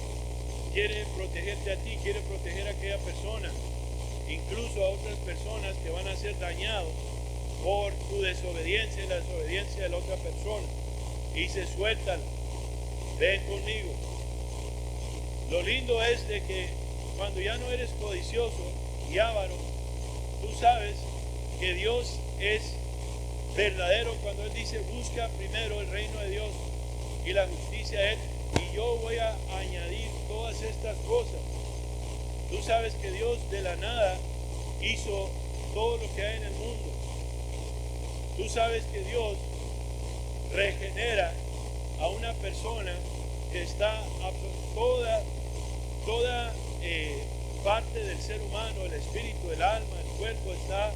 quiere protegerte a ti, quiere proteger a aquella persona, incluso a otras personas que van a ser dañados por tu desobediencia y la desobediencia de la otra persona. Y se sueltan. Ven conmigo. Lo lindo es de que cuando ya no eres codicioso y avaro, tú sabes que Dios es verdadero cuando Él dice, busca primero el reino de Dios y la justicia de Él, y yo voy a añadir todas estas cosas. Tú sabes que Dios de la nada hizo todo lo que hay en el mundo. Tú sabes que Dios regenera a una persona que está toda parte del ser humano, el espíritu, el alma, el cuerpo está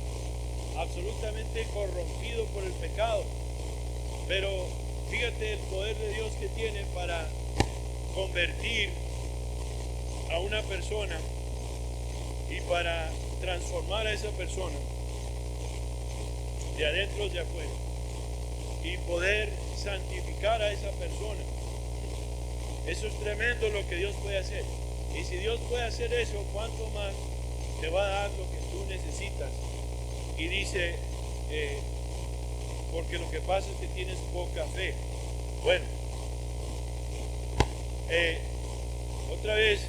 absolutamente corrompido por el pecado. Pero fíjate el poder de Dios que tiene para convertir a una persona y para transformar a esa persona de adentro hacia afuera y poder santificar a esa persona. Eso es tremendo lo que Dios puede hacer. Y si Dios puede hacer eso, ¿cuánto más te va a dar lo que tú necesitas? Y dice, porque lo que pasa es que tienes poca fe. Bueno, otra vez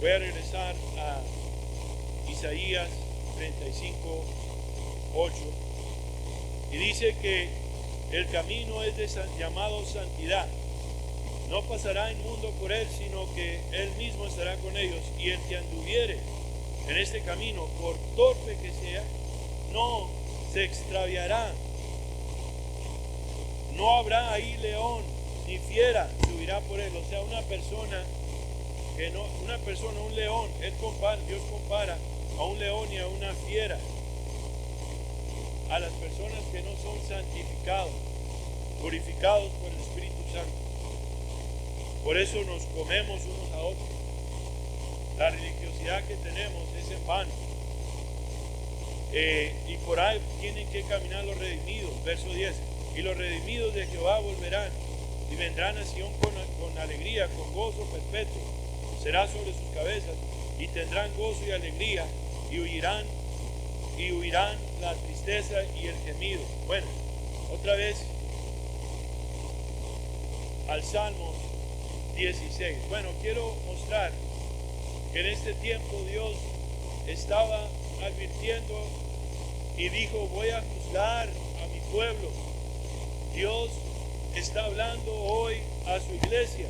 voy a regresar a Isaías 35:8 y dice que el camino es llamado santidad. No pasará inmundo por él, sino que él mismo estará con ellos. Y el que anduviere en este camino, por torpe que sea, no se extraviará. No habrá ahí león ni fiera subirá por él. O sea, una persona, un león, Dios compara a un león y a una fiera, a las personas que no son santificados, purificados por el Espíritu Santo. Por eso nos comemos unos a otros. La religiosidad que tenemos es en vano. Y por ahí tienen que caminar los redimidos. Verso 10. Y los redimidos de Jehová volverán y vendrán a Sión con alegría, con gozo perpetuo. Será sobre sus cabezas y tendrán gozo y alegría y huirán la tristeza y el gemido. Bueno, otra vez al Salmo 16. Bueno, quiero mostrar que en este tiempo Dios estaba advirtiendo y dijo, voy a juzgar a mi pueblo. Dios está hablando hoy a su iglesia.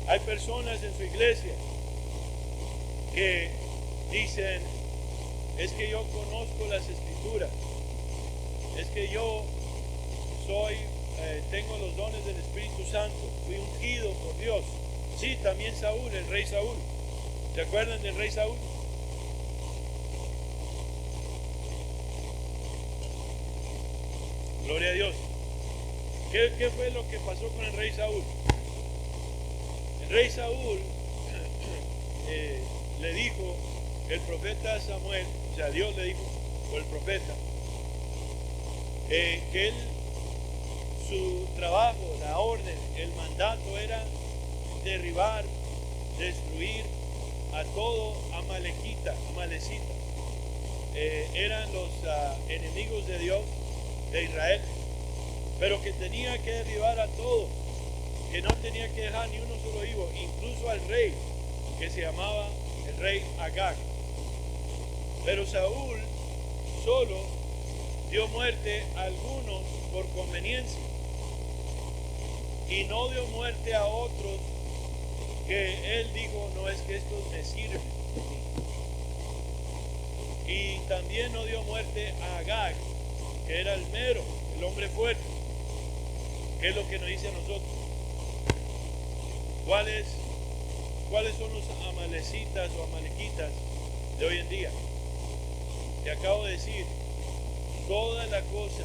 Hay personas en su iglesia que dicen, es que yo conozco las escrituras, es que yo tengo los dones del Espíritu Santo, fui ungido por Dios. Sí, también Saúl, el rey Saúl. ¿Se acuerdan del rey Saúl? Gloria a Dios. ¿Qué fue lo que pasó con el rey Saúl? El rey Saúl le dijo, el profeta Samuel, o sea, Dios le dijo, o el profeta, que su trabajo, la orden, el mandato era derribar, destruir a todo amalecita. Eran los enemigos de Dios, de Israel, pero que tenía que derribar a todos, que no tenía que dejar ni uno solo vivo, incluso al rey, que se llamaba el rey Agag. Pero Saúl solo dio muerte a algunos por conveniencia y no dio muerte a otros que él dijo, no, es que estos me sirven. Y también no dio muerte a Agag, que era el mero, el hombre fuerte. ¿Qué es lo que nos dice a nosotros? ¿Cuál es cuáles son los amalecitas o amalequitas de hoy en día. Te acabo de decir, toda la cosa,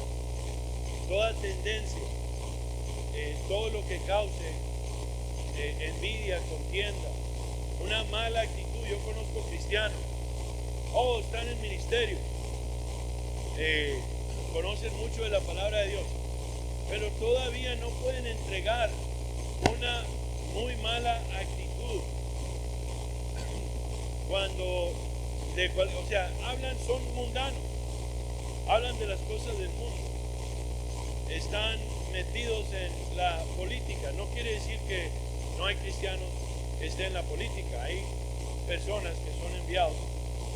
toda tendencia, todo lo que cause envidia, contienda, una mala actitud. Yo conozco cristianos, están en ministerio, conocen mucho de la palabra de Dios, pero todavía no pueden entregar una muy mala actitud. Cuando, hablan, son mundanos, hablan de las cosas del mundo, están metidos en la política. No quiere decir que no hay cristianos que estén en la política, hay personas que son enviados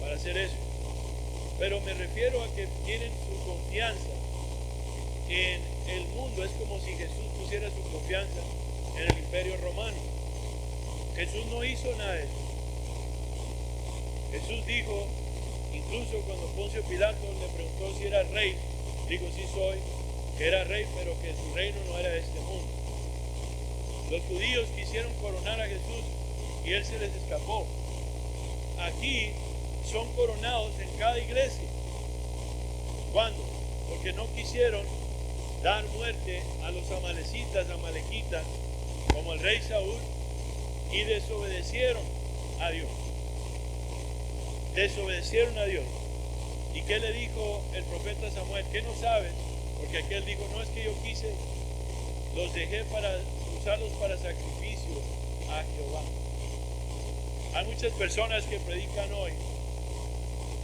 para hacer eso, pero me refiero a que tienen su confianza en el mundo. Es como si Jesús pusiera su confianza en el imperio romano. Jesús no hizo nada de eso. Jesús dijo, incluso cuando Poncio Pilato le preguntó si era rey, dijo, sí soy, que era rey, pero que su reino no era de este mundo. Los judíos quisieron coronar a Jesús y él se les escapó. Aquí son coronados en cada iglesia. ¿Cuándo? Porque no quisieron dar muerte a los amalequitas, como el rey Saúl, y desobedecieron a Dios. Desobedecieron a Dios. ¿Y qué le dijo el profeta Samuel? ¿Qué no saben? Porque aquel dijo, no es que yo quise, los dejé para usarlos para sacrificio a Jehová. Hay muchas personas que predican hoy.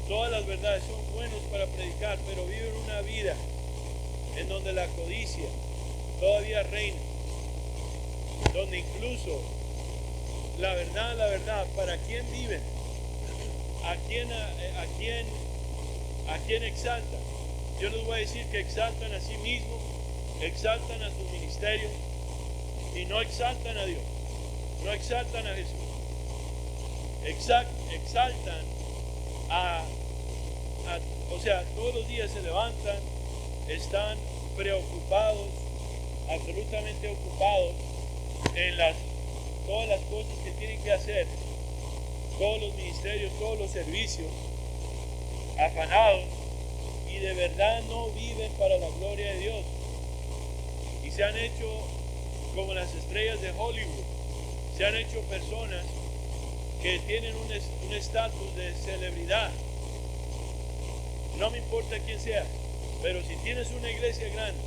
Todas las verdades son buenas para predicar, pero viven una vida en donde la codicia todavía reina, donde incluso la verdad, ¿para quién viven? ¿A quién exaltan? Yo les voy a decir que exaltan a sí mismos, exaltan a sus ministerios y no exaltan a Dios, no exaltan a Jesús. Exaltan todos los días se levantan, están preocupados, absolutamente ocupados en todas las cosas que tienen que hacer, todos los ministerios, todos los servicios, afanados, y de verdad no viven para la gloria de Dios. Y se han hecho como las estrellas de Hollywood, se han hecho personas que tienen un estatus de celebridad. No me importa quién sea, pero si tienes una iglesia grande,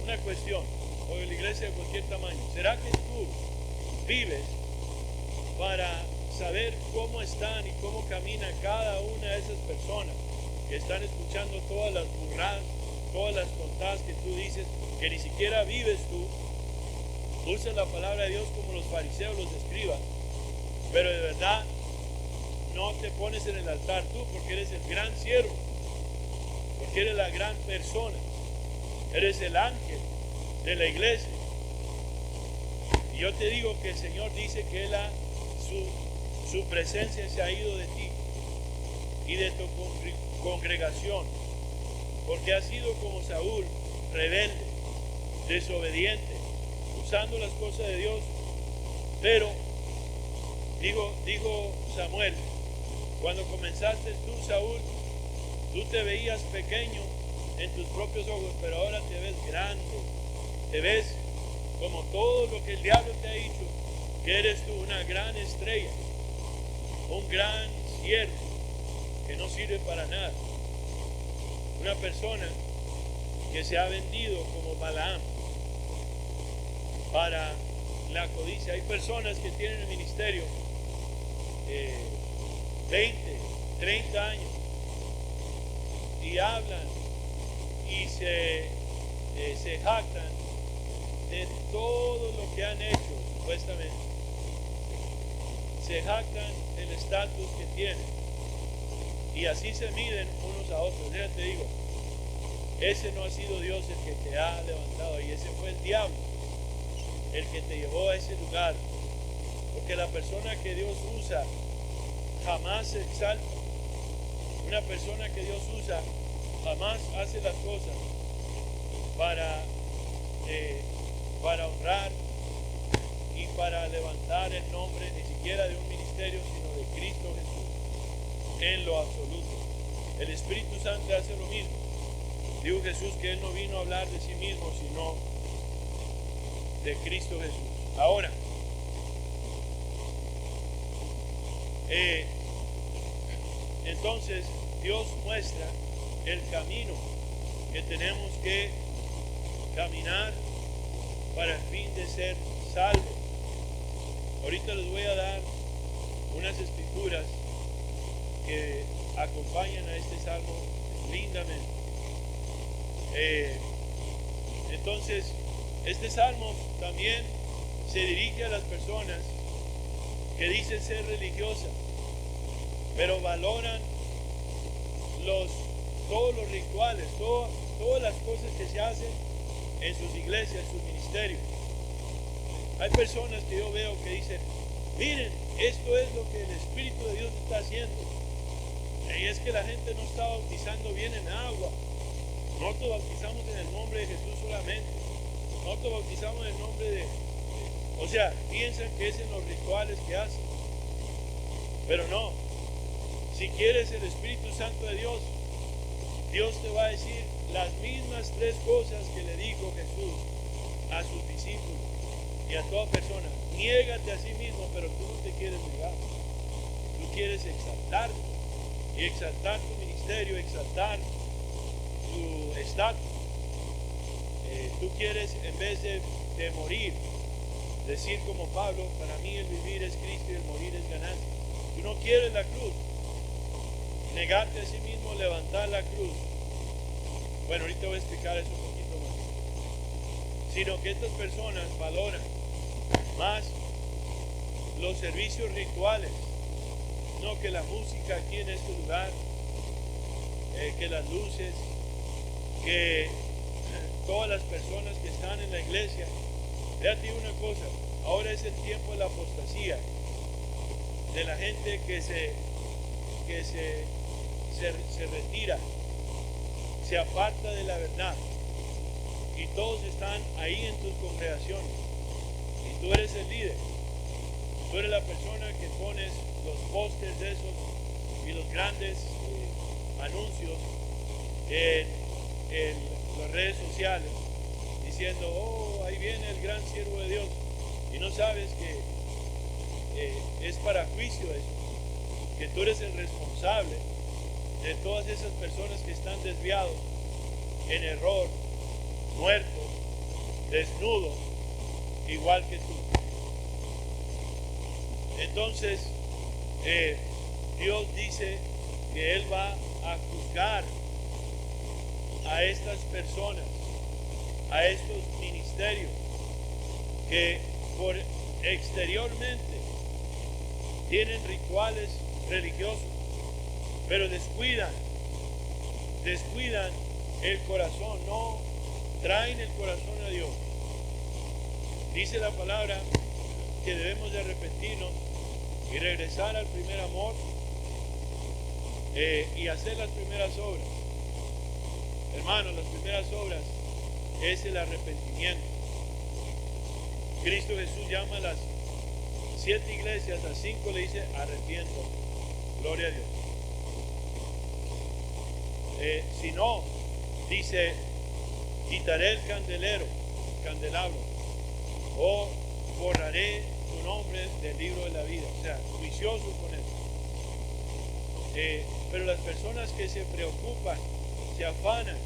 una cuestión, o la iglesia de cualquier tamaño, ¿será que tú vives para saber cómo están y cómo camina cada una de esas personas que están escuchando todas las burradas, todas las tontadas que tú dices, que ni siquiera vives tú? Usas la palabra de Dios como los fariseos, los escribas, pero de verdad no te pones en el altar tú, porque eres el gran siervo, porque eres la gran persona, eres el ángel de la iglesia. Y yo te digo que el Señor dice que su presencia se ha ido de ti y de tu congregación, porque has sido como Saúl, rebelde, desobediente, usando las cosas de Dios. Pero dijo Samuel, cuando comenzaste tú, Saúl, tú te veías pequeño en tus propios ojos, pero ahora te ves grande, te ves como todo lo que el diablo te ha dicho, que eres tú una gran estrella, un gran siervo que no sirve para nada, una persona que se ha vendido como Balaam para la codicia. Hay personas que tienen el ministerio 20, 30 años y hablan y se jactan de todo lo que han hecho, supuestamente. Se jactan del estatus que tienen y así se miden unos a otros. Déjate digo, ese no ha sido Dios el que te ha levantado, y ese fue el diablo el que te llevó a ese lugar, porque la persona que Dios usa jamás se exalta. Una persona que Dios usa jamás hace las cosas para honrar y para levantar el nombre, ni siquiera siquiera de un ministerio, sino de Cristo Jesús, en lo absoluto. El Espíritu Santo hace lo mismo. Dijo Jesús que Él no vino a hablar de sí mismo, sino de Cristo Jesús. Ahora, entonces Dios muestra el camino que tenemos que caminar para el fin de ser salvos. Ahorita les voy a dar unas escrituras que acompañan a este salmo lindamente. Entonces, este salmo también se dirige a las personas que dicen ser religiosas, pero valoran todos los rituales, todas las cosas que se hacen en sus iglesias, en sus ministerios. Hay personas que yo veo que dicen, miren, esto es lo que el Espíritu de Dios está haciendo. Y es que la gente no está bautizando bien en agua. Nosotros bautizamos en el nombre de Jesús solamente. Nosotros bautizamos en el nombre de... O sea, piensan que es en los rituales que hacen. Pero no. Si quieres el Espíritu Santo de Dios, Dios te va a decir las mismas tres cosas que le dijo Jesús a sus discípulos y a toda persona. Niégate a sí mismo, pero tú no te quieres negar. Tú quieres exaltarte y exaltar tu ministerio, exaltar tu estatus. Tú quieres, en vez de morir, decir como Pablo, para mí el vivir es Cristo y el morir es ganancia. Tú no quieres la cruz. Negarte a sí mismo, levantar la cruz. Bueno, ahorita voy a explicar eso un poquito más. Sino que estas personas valoran más los servicios rituales, no que la música aquí en este lugar, que las luces, que todas las personas que están en la iglesia. Fíjate una cosa, ahora es el tiempo de la apostasía, de la gente que se retira, se aparta de la verdad, y todos están ahí en tus congregaciones, y tú eres el líder, tú eres la persona que pones los pósters de esos y los grandes anuncios en las redes sociales, diciendo, oh, ahí viene el gran siervo de Dios, y no sabes que es para juicio eso, que tú eres el responsable de todas esas personas que están desviados, en error, muertos, desnudos, igual que tú. Entonces, Dios dice que Él va a juzgar a estas personas, a estos ministerios, que por exteriormente tienen rituales religiosos, pero descuidan el corazón, no traen el corazón a Dios. Dice la palabra que debemos de arrepentirnos y regresar al primer amor y hacer las primeras obras. Hermanos, las primeras obras es el arrepentimiento. Cristo Jesús llama a las 7 iglesias, a 5 le dice arrepiento. Gloria a Dios. Si no, dice, quitaré el candelabro, o borraré tu nombre del libro de la vida. O sea, juicioso con él. Pero las personas que se preocupan, se afanan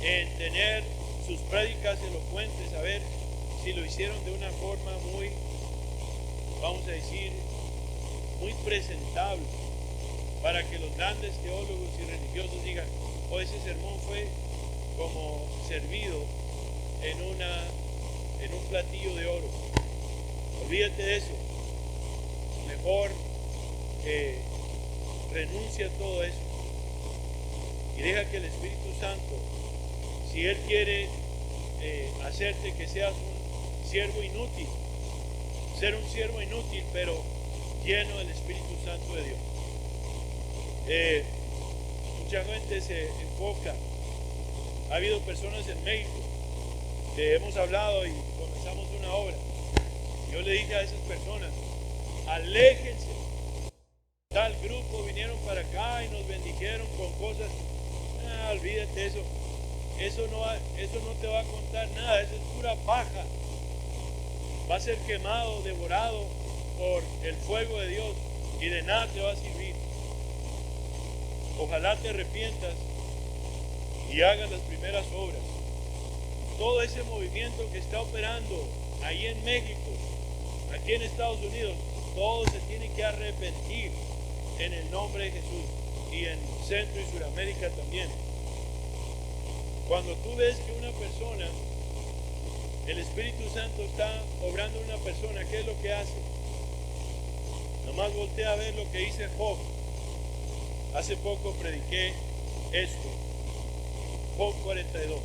en tener sus prédicas elocuentes, a ver si lo hicieron de una forma muy, vamos a decir, muy presentable, para que los grandes teólogos y religiosos digan, oh, ese sermón fue como servido en un platillo de oro. Olvídate de eso. Mejor renuncia a todo eso y deja que el Espíritu Santo, si Él quiere hacerte que seas un siervo inútil, ser un siervo inútil, pero lleno del Espíritu Santo de Dios. Mucha gente se enfoca. Ha habido personas en México que hemos hablado y comenzamos una obra. Yo le dije a esas personas, aléjense. Tal grupo vinieron para acá y nos bendijeron con cosas. Olvídate eso. Eso no te va a contar nada, eso es pura paja. Va a ser quemado, devorado por el fuego de Dios y de nada te va a servir. Ojalá te arrepientas y hagas las primeras obras. Todo ese movimiento que está operando ahí en México, aquí en Estados Unidos, todo se tiene que arrepentir en el nombre de Jesús, y en Centro y Suramérica también. Cuando tú ves que una persona, el Espíritu Santo está obrando en una persona, ¿qué es lo que hace? Nomás voltea a ver lo que dice Job. Hace poco prediqué esto. Job 42.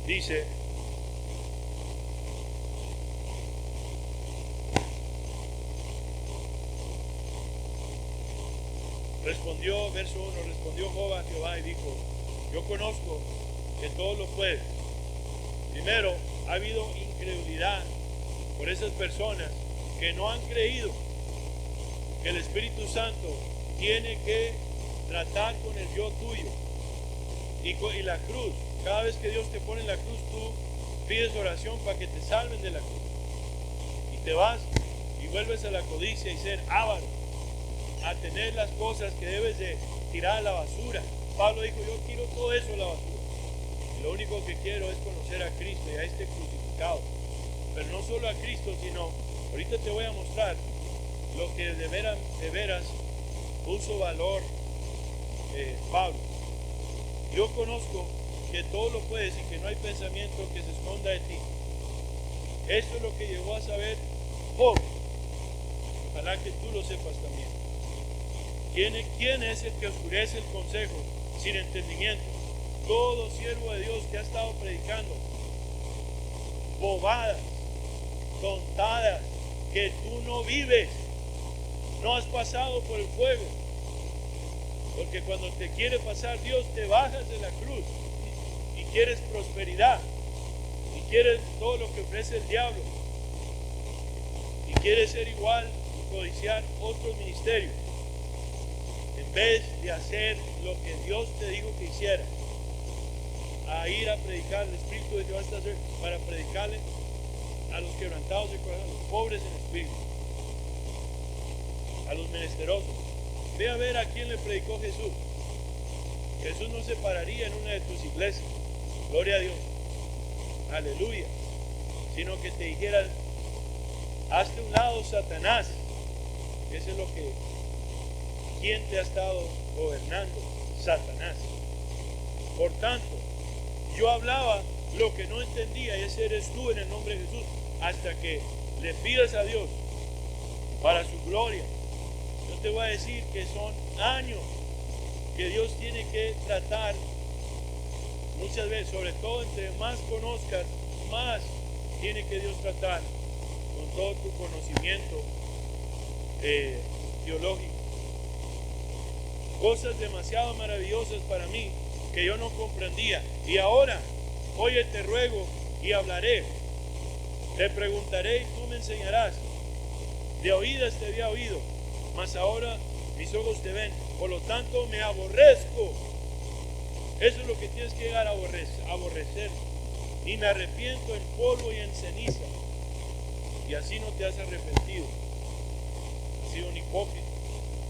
Dice: respondió, verso 1, respondió Job a Jehová y dijo: yo conozco que todo lo puede. Primero, ha habido incredulidad por esas personas que no han creído que el Espíritu Santo tiene que tratar con el yo tuyo y la cruz. Cada vez que Dios te pone en la cruz, tú pides oración para que te salven de la cruz, y te vas y vuelves a la codicia y ser avaro, a tener las cosas que debes de tirar a la basura. Pablo dijo: yo tiro todo eso a la basura, y lo único que quiero es conocer a Cristo y a este crucificado. Pero no solo a Cristo, sino, ahorita te voy a mostrar lo que de veras puso valor Pablo. Yo conozco que todo lo puedes y que no hay pensamiento que se esconda de ti. Esto es lo que llegó a saber Job. Ojalá que tú lo sepas también. ¿Quién es el que oscurece el consejo sin entendimiento? Todo siervo de Dios que ha estado predicando bobadas, tontadas, que tú no vives, no has pasado por el fuego. Porque cuando te quiere pasar Dios, te bajas de la cruz y quieres prosperidad y quieres todo lo que ofrece el diablo y quieres ser igual y codiciar otros ministerios, en vez de hacer lo que Dios te dijo que hiciera, a ir a predicar. El Espíritu de Dios está para predicarle a los quebrantados de corazón, a los pobres en espíritu, a los menesterosos. Ve a ver a quién le predicó Jesús. Jesús no se pararía en una de tus iglesias, gloria a Dios, aleluya, sino que te dijera: hazte un lado, Satanás. Eso es lo que, ¿quién te ha estado gobernando? Satanás. Por tanto, yo hablaba lo que no entendía, y ese eres tú, en el nombre de Jesús, hasta que le pidas a Dios para su gloria. Yo te voy a decir que son años que Dios tiene que tratar muchas veces, sobre todo entre más conozcas, más tiene que Dios tratar con todo tu conocimiento teológico. Cosas demasiado maravillosas para mí que yo no comprendía. Y ahora, oye, te ruego y hablaré. Te preguntaré y tú me enseñarás. De oídas te había oído, mas ahora mis ojos te ven. Por lo tanto, me aborrezco. Eso es lo que tienes que llegar a aborrecer. Y me arrepiento en polvo y en ceniza. Y así no te has arrepentido. Has sido un hipócrita,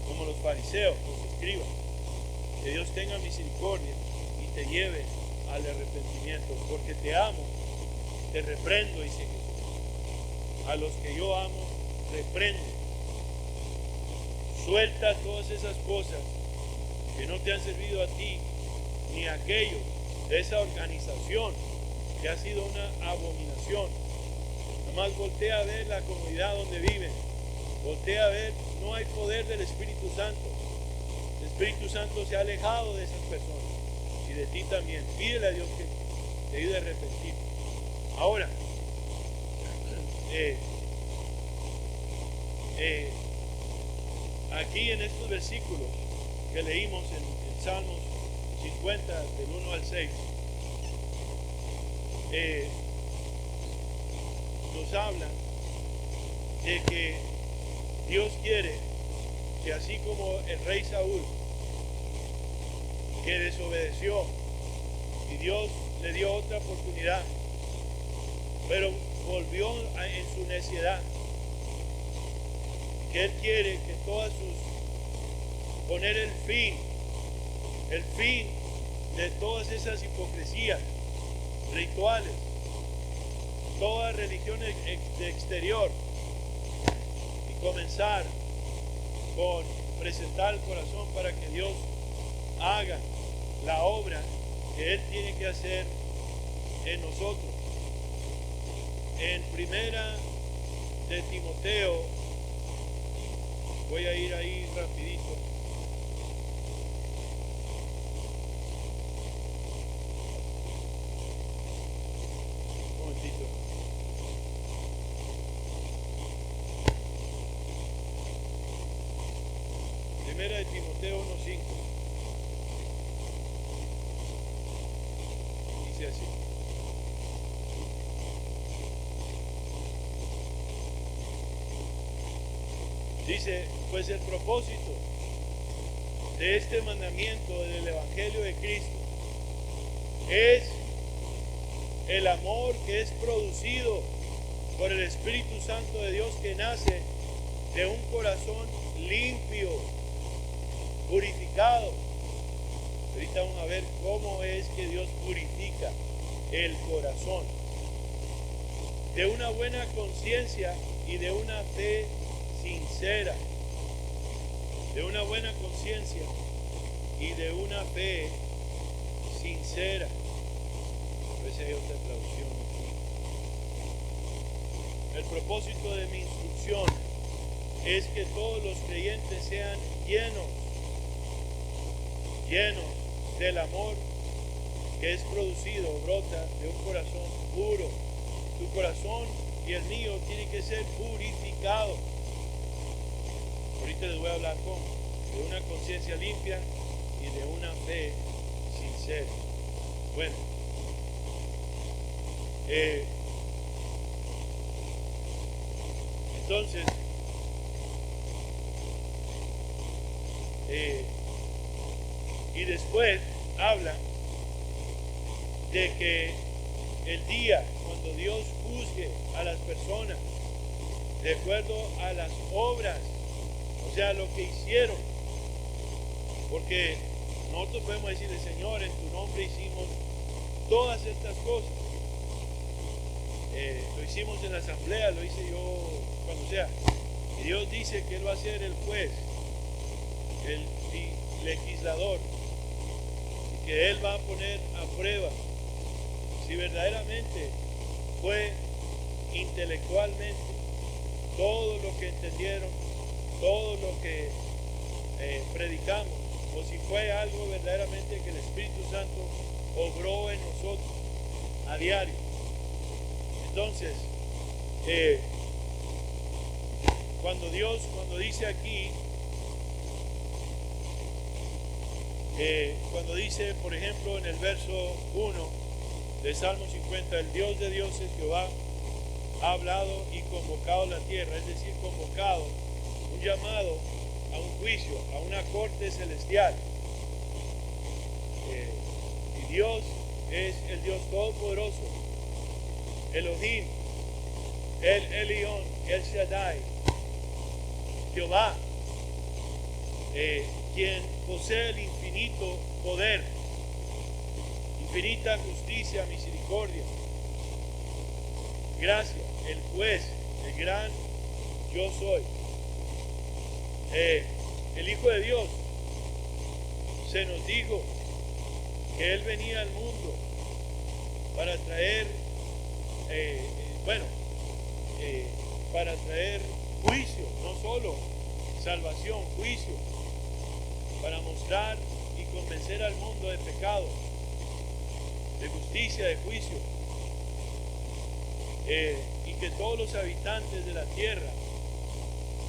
como los fariseos, los escribas. Que Dios tenga misericordia y te lleve al arrepentimiento. Porque te amo, te reprendo, dice Jesús. A los que yo amo, reprendo. Suelta todas esas cosas que no te han servido a ti ni a aquellos de esa organización que ha sido una abominación. Nomás voltea a ver la comunidad donde viven. Voltea a ver, no hay poder del Espíritu Santo. El Espíritu Santo se ha alejado de esas personas y de ti también. Pídele a Dios que te ayude a arrepentir. Ahora, aquí en estos versículos que leímos en Salmos 50, del 1 al 6, nos habla de que Dios quiere que así como el rey Saúl, que desobedeció y Dios le dio otra oportunidad, pero volvió en su necedad, que Él quiere que poner el fin de todas esas hipocresías, rituales, toda religión de exterior, y comenzar con presentar el corazón para que Dios haga la obra que Él tiene que hacer en nosotros. En primera de Timoteo, voy a ir ahí rapidito. Un momentito. Primera de Timoteo 1:5. Dice así. Dice, pues el propósito de este mandamiento del Evangelio de Cristo es el amor que es producido por el Espíritu Santo de Dios, que nace de un corazón limpio, purificado. Ahorita vamos a ver cómo es que Dios purifica el corazón, de una buena conciencia y de una fe sincera, de una buena conciencia y de una fe sincera. A veces hay otra traducción aquí. El propósito de mi instrucción es que todos los creyentes sean llenos del amor que es producido, brota de un corazón puro. Tu corazón y el mío tienen que ser purificados. Ahorita les voy a hablar de una conciencia limpia y de una fe sincera. Bueno, entonces, y después habla de que el día cuando Dios juzgue a las personas de acuerdo a las obras, o sea, lo que hicieron, porque nosotros podemos decirle, Señor, en tu nombre hicimos todas estas cosas. Lo hicimos en la asamblea, lo hice yo cuando sea. Y Dios dice que Él va a ser el juez, el legislador, y que Él va a poner a prueba si verdaderamente fue intelectualmente todo lo que entendieron, todo lo que predicamos, o si fue algo verdaderamente que el Espíritu Santo obró en nosotros a diario. Entonces, cuando dice aquí, cuando dice, por ejemplo, en el verso 1 de Salmo 50, el Dios de dioses, Jehová, ha hablado y convocado la tierra, es decir, convocado, un llamado a un juicio, a una corte celestial. Y Dios es el Dios todopoderoso, Elohim, el Elión, el Shaddai, Jehová, quien posee el infinito poder, infinita justicia, misericordia, gracia, el juez, el gran yo soy. El Hijo de Dios, se nos dijo que Él venía al mundo para traer, para traer juicio, no solo salvación, juicio, para mostrar y convencer al mundo de pecado, de justicia, de juicio, y que todos los habitantes de la tierra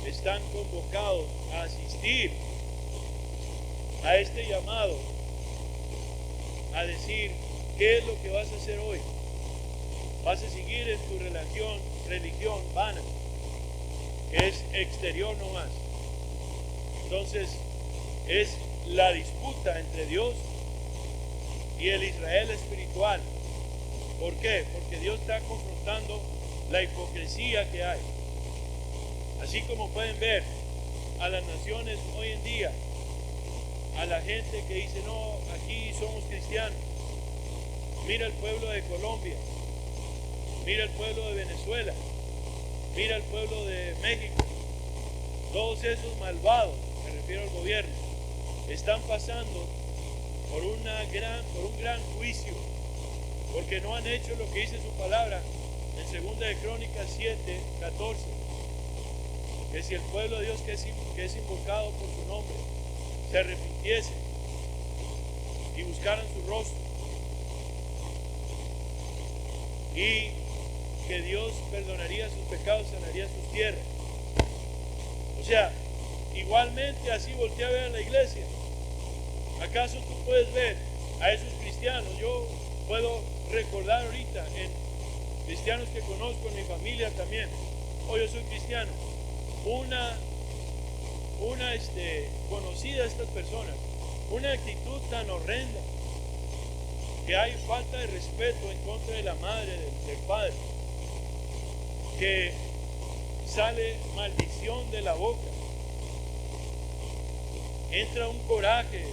están convocados a asistir a este llamado, a decir, ¿qué es lo que vas a hacer hoy? ¿Vas a seguir en tu religión vana? es exterior nomás. Entonces es la disputa entre Dios y el Israel espiritual. ¿Por qué? Porque Dios está confrontando la hipocresía que hay. Así como pueden ver a las naciones hoy en día, a la gente que dice, no, aquí somos cristianos. Mira el pueblo de Colombia, mira el pueblo de Venezuela, mira el pueblo de México. Todos esos malvados, me refiero al gobierno, están pasando por un gran juicio, porque no han hecho lo que dice su palabra en 2 de Crónicas 7:14, que si el pueblo de Dios que es invocado por su nombre se arrepintiese y buscaran su rostro, y que Dios perdonaría sus pecados, sanaría sus tierras. O sea, igualmente así voltea a ver a la iglesia. ¿Acaso tú puedes ver a esos cristianos? Yo puedo recordar ahorita en cristianos que conozco en mi familia también. Yo soy cristiano. Una conocida de estas personas, una actitud tan horrenda, que hay falta de respeto en contra de la madre, del padre, que sale maldición de la boca, entra un coraje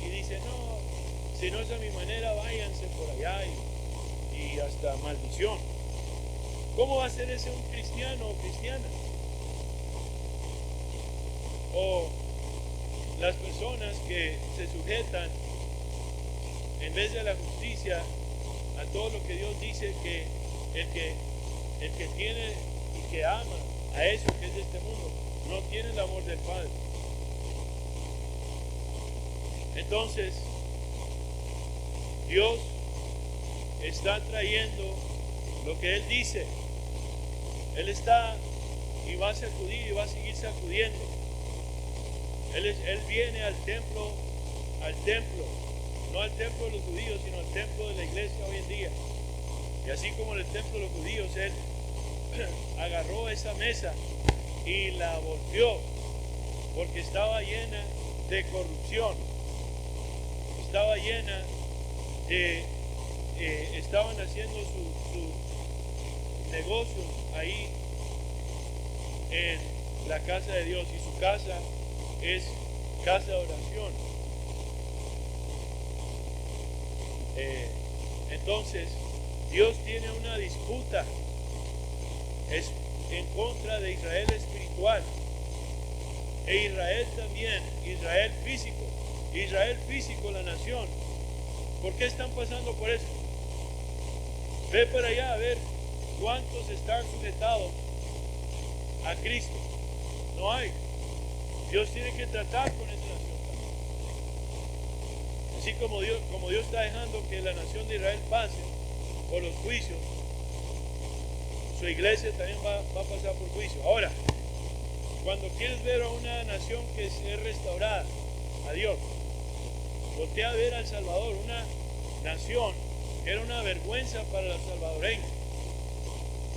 y dice, no, si no es a mi manera, váyanse por allá, y hasta maldición. ¿Cómo va a ser ese un cristiano o cristiana? O las personas que se sujetan en vez de la justicia a todo lo que Dios dice, que el que tiene y que ama a eso que es de este mundo no tiene el amor del Padre. Entonces Dios está trayendo lo que Él dice. Él está y va a sacudir y va a seguir sacudiendo. Él viene al templo, no al templo de los judíos, sino al templo de la iglesia hoy en día. Y así como en el templo de los judíos, Él agarró esa mesa y la volteó, porque estaba llena de corrupción, estaba llena de, estaban haciendo sus negocios ahí en la casa de Dios, y su casa es casa de oración. Entonces Dios tiene una disputa en contra de Israel espiritual e Israel también, Israel físico, la nación. ¿Por qué están pasando por eso? Ve para allá a ver cuántos están sujetados a Cristo. No hay. Dios tiene que tratar con esa nación también. Así como Dios está dejando que la nación de Israel pase por los juicios, su iglesia también va a pasar por juicio. Ahora, cuando quieres ver a una nación que es restaurada a Dios, voltea a ver a El Salvador, una nación que era una vergüenza para los salvadoreños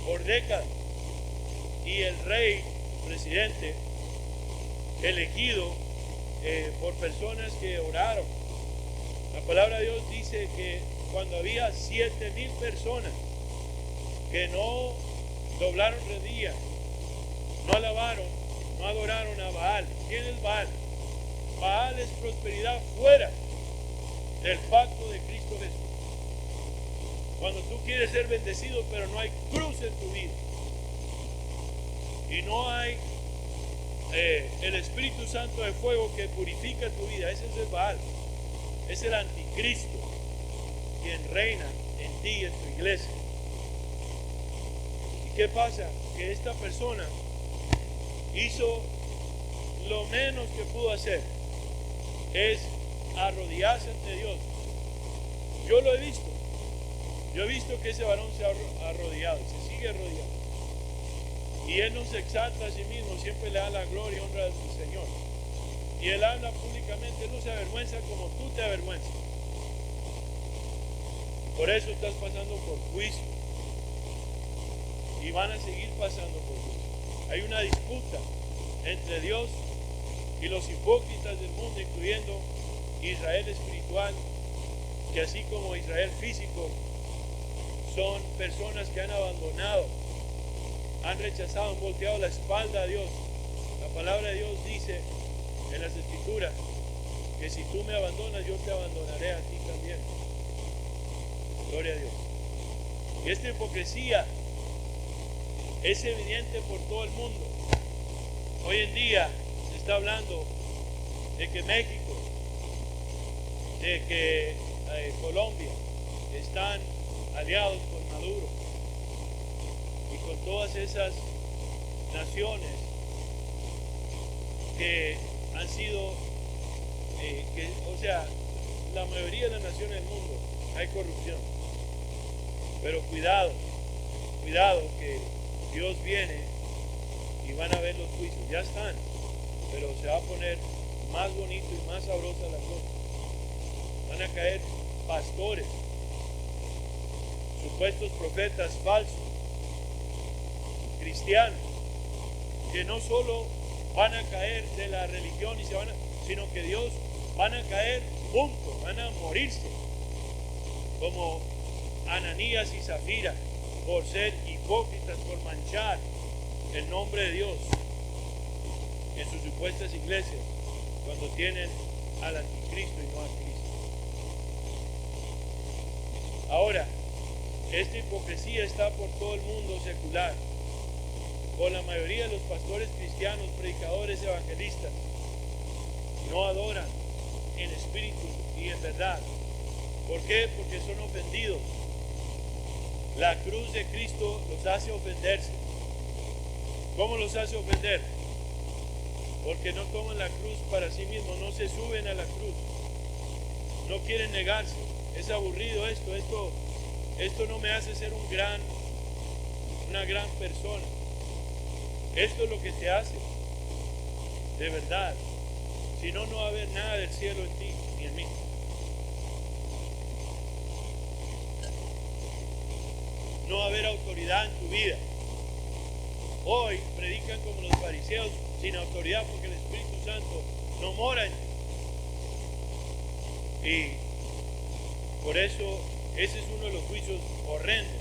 por décadas, y el rey, presidente, elegido por personas que oraron. La palabra de Dios dice que cuando había 7,000 personas que no doblaron rodillas, no alabaron, no adoraron a Baal. ¿Quién es Baal? Baal es prosperidad fuera del pacto de Cristo Jesús. Cuando tú quieres ser bendecido, pero no hay cruz en tu vida, y no hay el Espíritu Santo de fuego que purifica tu vida, ese es el Baal, es el anticristo quien reina en ti y en tu iglesia. ¿Y qué pasa? Que esta persona hizo lo menos que pudo hacer, es arrodillarse ante Dios. Yo lo he visto. Yo he visto que ese varón se ha arrodillado, se sigue arrodillando. Y él no se exalta a sí mismo, siempre le da la gloria y honra a su Señor. Y él habla públicamente, no se avergüenza como tú te avergüenzas. Por eso estás pasando por juicio. Y van a seguir pasando por juicio. hay una disputa entre Dios y los hipócritas del mundo, incluyendo Israel espiritual, que así como Israel físico, son personas que han abandonado, han rechazado, han volteado la espalda a Dios. La palabra de Dios dice en las Escrituras que si tú me abandonas, yo te abandonaré a ti también. Gloria a Dios. Y esta hipocresía es evidente por todo el mundo. Hoy en día se está hablando de que México, de que Colombia están aliados con Maduro y con todas esas naciones que han sido, o sea, la mayoría de las naciones del mundo hay corrupción. Pero cuidado que Dios viene y van a ver los juicios. Ya están, pero se va a poner más bonito y más sabrosa la cosa. Van a caer pastores, supuestos profetas falsos, cristianos, que no solo van a caer de la religión sino que Dios van a caer juntos, van a morirse, como Ananías y Zafira, por ser hipócritas, por manchar el nombre de Dios en sus supuestas iglesias, cuando tienen al anticristo y no a Cristo. Ahora, esta hipocresía está por todo el mundo secular, por la mayoría de los pastores cristianos, predicadores, evangelistas, no adoran en espíritu y en verdad. ¿Por qué? Porque son ofendidos. La cruz de Cristo los hace ofenderse. ¿Cómo los hace ofender? Porque no toman la cruz para sí mismos, no se suben a la cruz, no quieren negarse. Es aburrido esto no me hace ser una gran persona. Esto es lo que te hace, de verdad. Si no, no va a haber nada del cielo en ti ni en mí. No va a haber autoridad en tu vida. Hoy predican como los fariseos sin autoridad porque el Espíritu Santo no mora en ti. Y por eso ese es uno de los juicios horrendos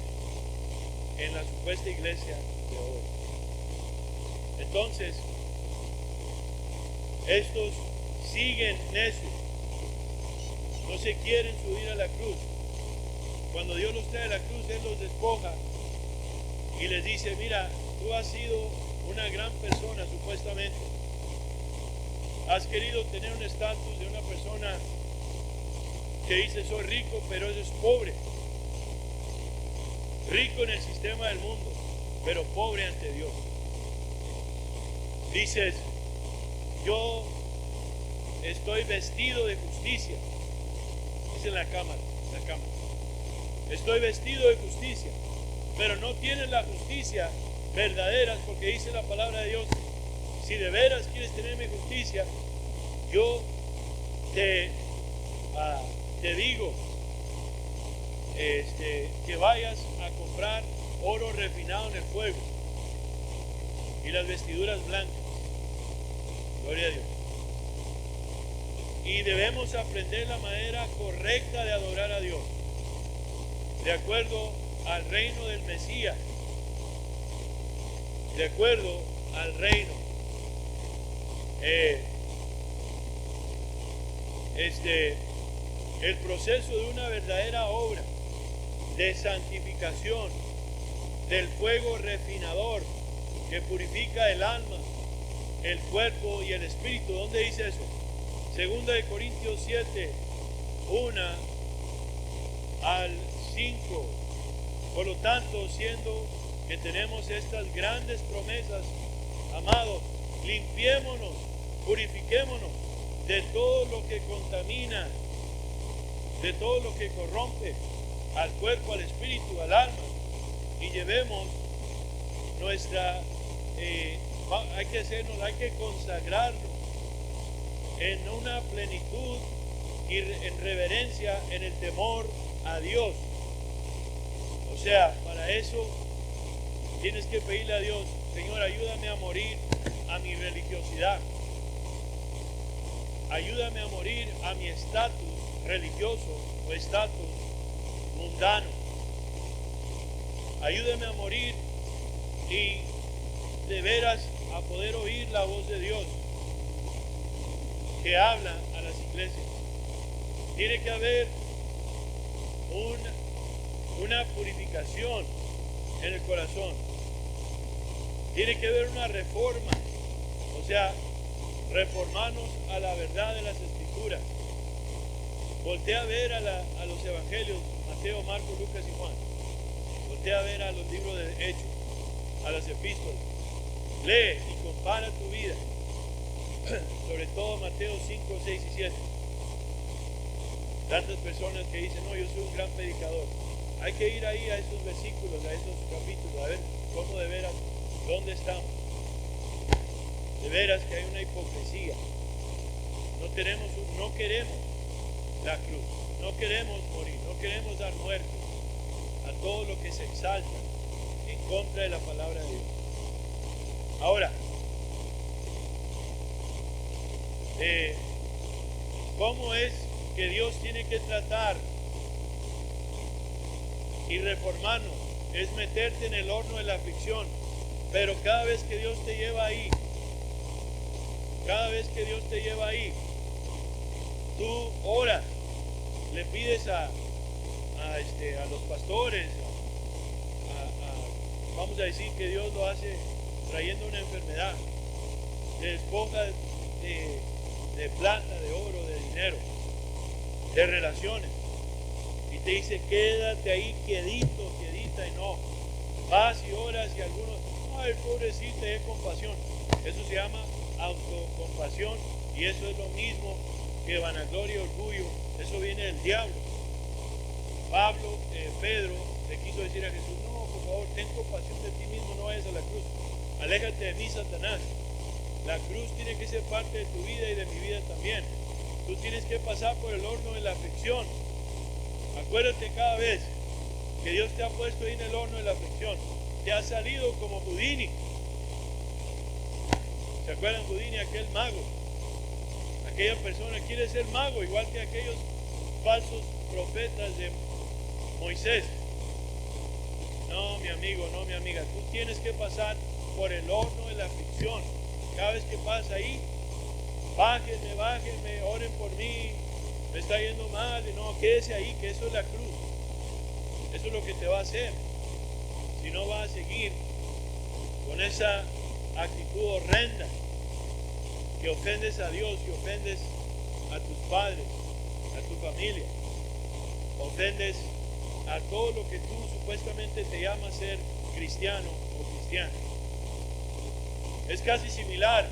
en la supuesta iglesia de hoy. Entonces, estos siguen necios, no se quieren subir a la cruz. Cuando Dios los trae a la cruz, Él los despoja y les dice: mira, tú has sido una gran persona supuestamente, has querido tener un estatus de una persona que dice soy rico, pero eso es pobre, rico en el sistema del mundo, pero pobre ante Dios. Dices, yo estoy vestido de justicia, dice en la cámara, estoy vestido de justicia, pero no tienes la justicia verdadera, porque dice la palabra de Dios: si de veras quieres tener mi justicia, yo te digo que vayas a comprar oro refinado en el fuego y las vestiduras blancas. Gloria a Dios. Y debemos aprender la manera correcta de adorar a Dios, de acuerdo al reino del Mesías, de acuerdo al reino. El proceso de una verdadera obra de santificación, del fuego refinador que purifica el alma, el cuerpo y el espíritu. ¿Dónde dice eso? Segunda de Corintios 7, 1 al 5. Por lo tanto, siendo que tenemos estas grandes promesas, amados, limpiémonos, purifiquémonos de todo lo que contamina, de todo lo que corrompe al cuerpo, al espíritu, al alma, y llevemos nuestra, hay que consagrarnos en una plenitud y en reverencia, en el temor a Dios. O sea, para eso tienes que pedirle a Dios: Señor, ayúdame a morir a mi religiosidad. Ayúdame a morir a mi estatus religioso o estatus mundano. Ayúdame a morir y de veras a poder oír la voz de Dios que habla a las iglesias. Tiene que haber una purificación en el corazón. Tiene que haber una reforma, o sea, reformarnos a la verdad de las Escrituras. Voltea a ver a los evangelios, Mateo, Marcos, Lucas y Juan. Voltea a ver a los libros de Hechos, a las epístolas. Lee y compara tu vida, sobre todo Mateo 5, 6 y 7. Tantas personas que dicen, no, yo soy un gran predicador. Hay que ir ahí a esos versículos, a esos capítulos, a ver cómo de veras, dónde estamos. De veras que hay una hipocresía. No queremos la cruz, no queremos morir, no queremos dar muerte a todo lo que se exalta en contra de la palabra de Dios. Ahora, ¿cómo es que Dios tiene que tratar y reformarnos? Es meterte en el horno de la aflicción, pero cada vez que Dios te lleva ahí, tú oras, le pides a los pastores, vamos a decir que Dios lo hace trayendo una enfermedad, te despoja de plata, de oro, de dinero, de relaciones, y te dice quédate ahí quietita, y no, vas y oras y algunos, ay pobrecito, hay compasión. Eso se llama autocompasión y eso es lo mismo que vanagloria y orgullo. Eso viene del diablo. Pedro le quiso decir a Jesús, no, por favor, ten compasión de ti mismo, no vayas a la cruz, aléjate de mí, Satanás. La cruz tiene que ser parte de tu vida y de mi vida también. Tú tienes que pasar por el horno de la aflicción. Acuérdate cada vez que Dios te ha puesto ahí en el horno de la aflicción, te ha salido como Houdini. ¿Se acuerdan Houdini, aquel mago? Aquella persona quiere ser mago, igual que aquellos falsos profetas de Moisés. No, mi amigo, no, mi amiga, tú tienes que pasar por el horno de la aflicción. Cada vez que pasa ahí, bájenme, oren por mí, me está yendo mal, no, quédese ahí, que eso es la cruz. Eso es lo que te va a hacer. Si no vas a seguir con esa actitud horrenda, que ofendes a Dios, que ofendes a tus padres, a tu familia, ofendes a todo lo que tú supuestamente te llamas ser cristiano o cristiana. Es casi similar.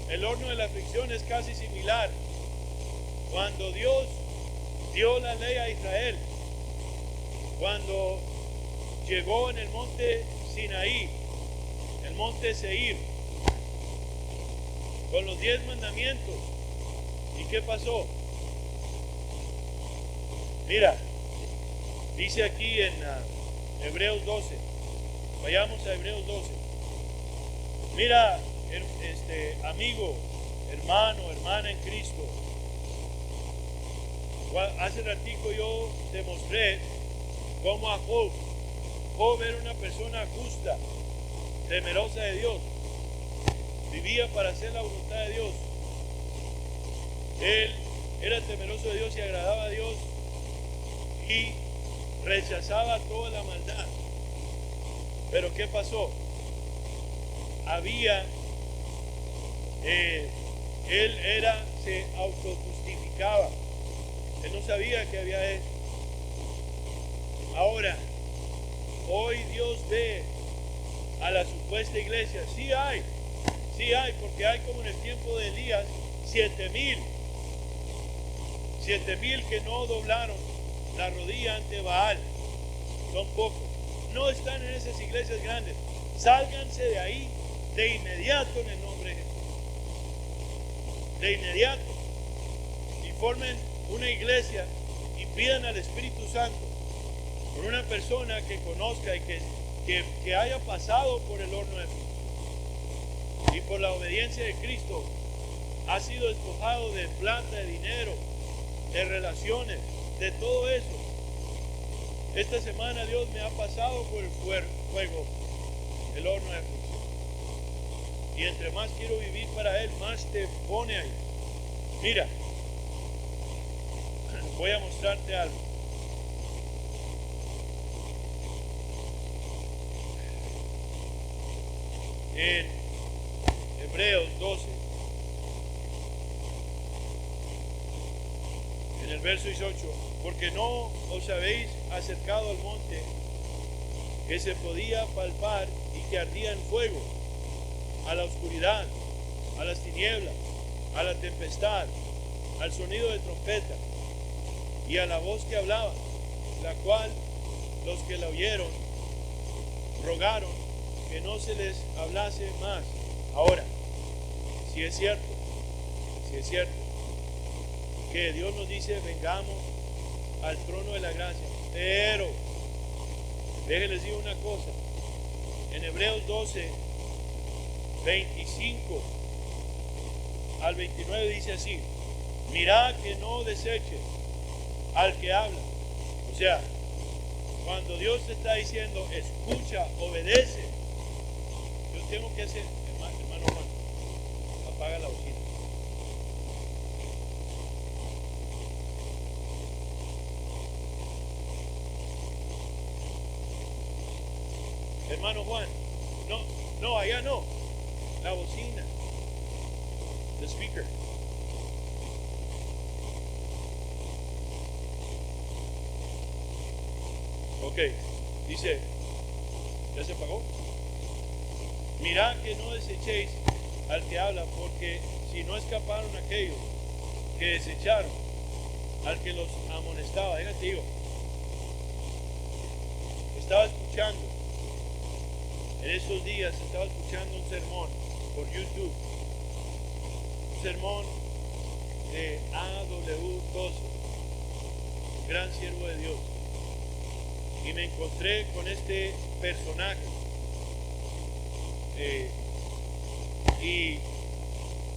El horno de la aflicción es casi similar. Cuando Dios dio la ley a Israel, cuando llegó en el monte Sinaí, el monte Seir, con los 10 mandamientos. ¿Y qué pasó? Mira, dice aquí en Hebreos 12. Vayamos a Hebreos 12. Mira, amigo, hermano, hermana en Cristo. Hace ratico yo demostré cómo a Job era una persona justa, temerosa de Dios, vivía para hacer la voluntad de Dios. Él era temeroso de Dios y agradaba a Dios y rechazaba toda la maldad. Pero ¿qué pasó? Se autojustificaba. Él no sabía que había hecho. Ahora, hoy Dios ve a la supuesta iglesia. Sí hay, porque hay como en el tiempo de Elías, 7,000 que no doblaron la rodilla ante Baal. Son pocos. No están en esas iglesias grandes. Sálganse de ahí de inmediato en el nombre de Jesús. De inmediato. Y formen una iglesia y pidan al Espíritu Santo por una persona que conozca y que que haya pasado por el horno de fuego y por la obediencia de Cristo ha sido despojado de plata, de dinero, de relaciones, de todo eso. Esta semana Dios me ha pasado por el fuego, el horno de fuego. Y entre más quiero vivir para Él, más te pone ahí. Mira, voy a mostrarte algo. En Hebreos 12, en el verso 18, porque no os habéis acercado al monte que se podía palpar y que ardía en fuego, a la oscuridad, a las tinieblas, a la tempestad, al sonido de trompeta y a la voz que hablaba, la cual los que la oyeron rogaron que no se les hablase más. Ahora, si es cierto que Dios nos dice vengamos al trono de la gracia, pero déjenles decir una cosa, en Hebreos 12, 25 al 29 dice así: mirad que no deseches al que habla. O sea, cuando Dios te está diciendo escucha, obedece, yo tengo que hacer, hermano Juan, apaga la bocina. Hermano Juan, no, allá no, la bocina, the speaker. Ok, dice, ¿ya se apagó? Mirad que no desechéis al que habla, porque si no escaparon aquellos que desecharon al que los amonestaba. Déjate digo, estaba escuchando, en esos días estaba escuchando un sermón por YouTube, un sermón de A.W. Tozer, gran siervo de Dios. Y me encontré con este personaje. Y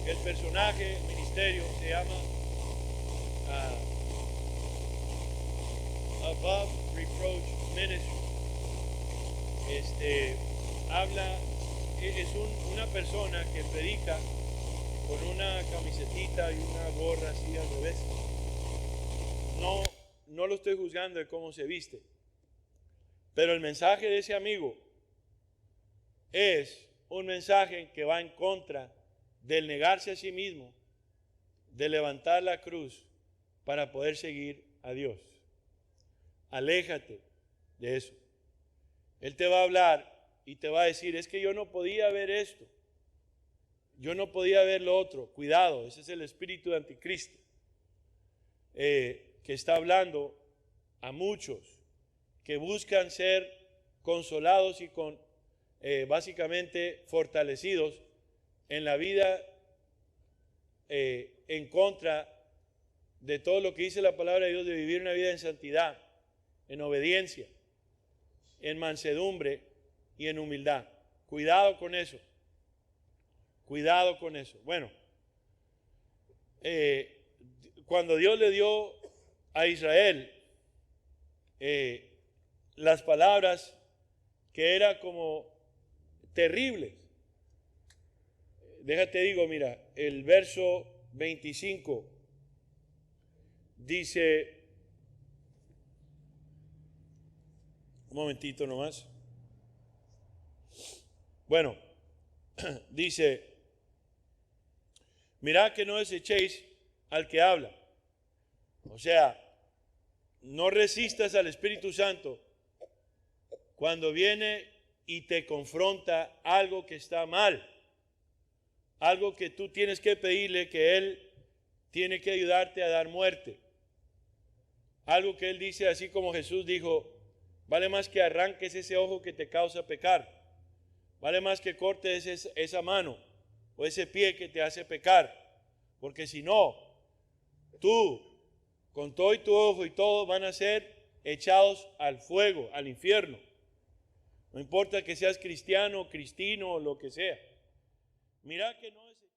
el personaje, el ministerio, se llama Above Reproach Ministry. Habla, es una persona que predica con una camisetita y una gorra así al revés. No lo estoy juzgando de cómo se viste. Pero el mensaje de ese amigo es un mensaje que va en contra del negarse a sí mismo, de levantar la cruz para poder seguir a Dios. Aléjate de eso. Él te va a hablar y te va a decir, es que yo no podía ver esto, yo no podía ver lo otro. Cuidado, ese es el espíritu de anticristo, que está hablando a muchos que buscan ser consolados y básicamente fortalecidos en la vida, en contra de todo lo que dice la palabra de Dios, de vivir una vida en santidad, en obediencia, en mansedumbre y en humildad. Cuidado con eso. Cuidado con eso. Bueno, cuando Dios le dio a Israel las palabras que eran como terribles. Déjate digo, mira, el verso 25 dice, un momentito nomás. Bueno, dice, mirad que no desechéis al que habla. O sea, no resistas al Espíritu Santo cuando viene y te confronta algo que está mal, algo que tú tienes que pedirle, que Él tiene que ayudarte a dar muerte, algo que Él dice, así como Jesús dijo, vale más que arranques ese ojo que te causa pecar, vale más que cortes esa mano o ese pie que te hace pecar, porque si no, tú con todo y tu ojo y todo van a ser echados al fuego, al infierno. No importa que seas cristiano, cristino o lo que sea. Mira que no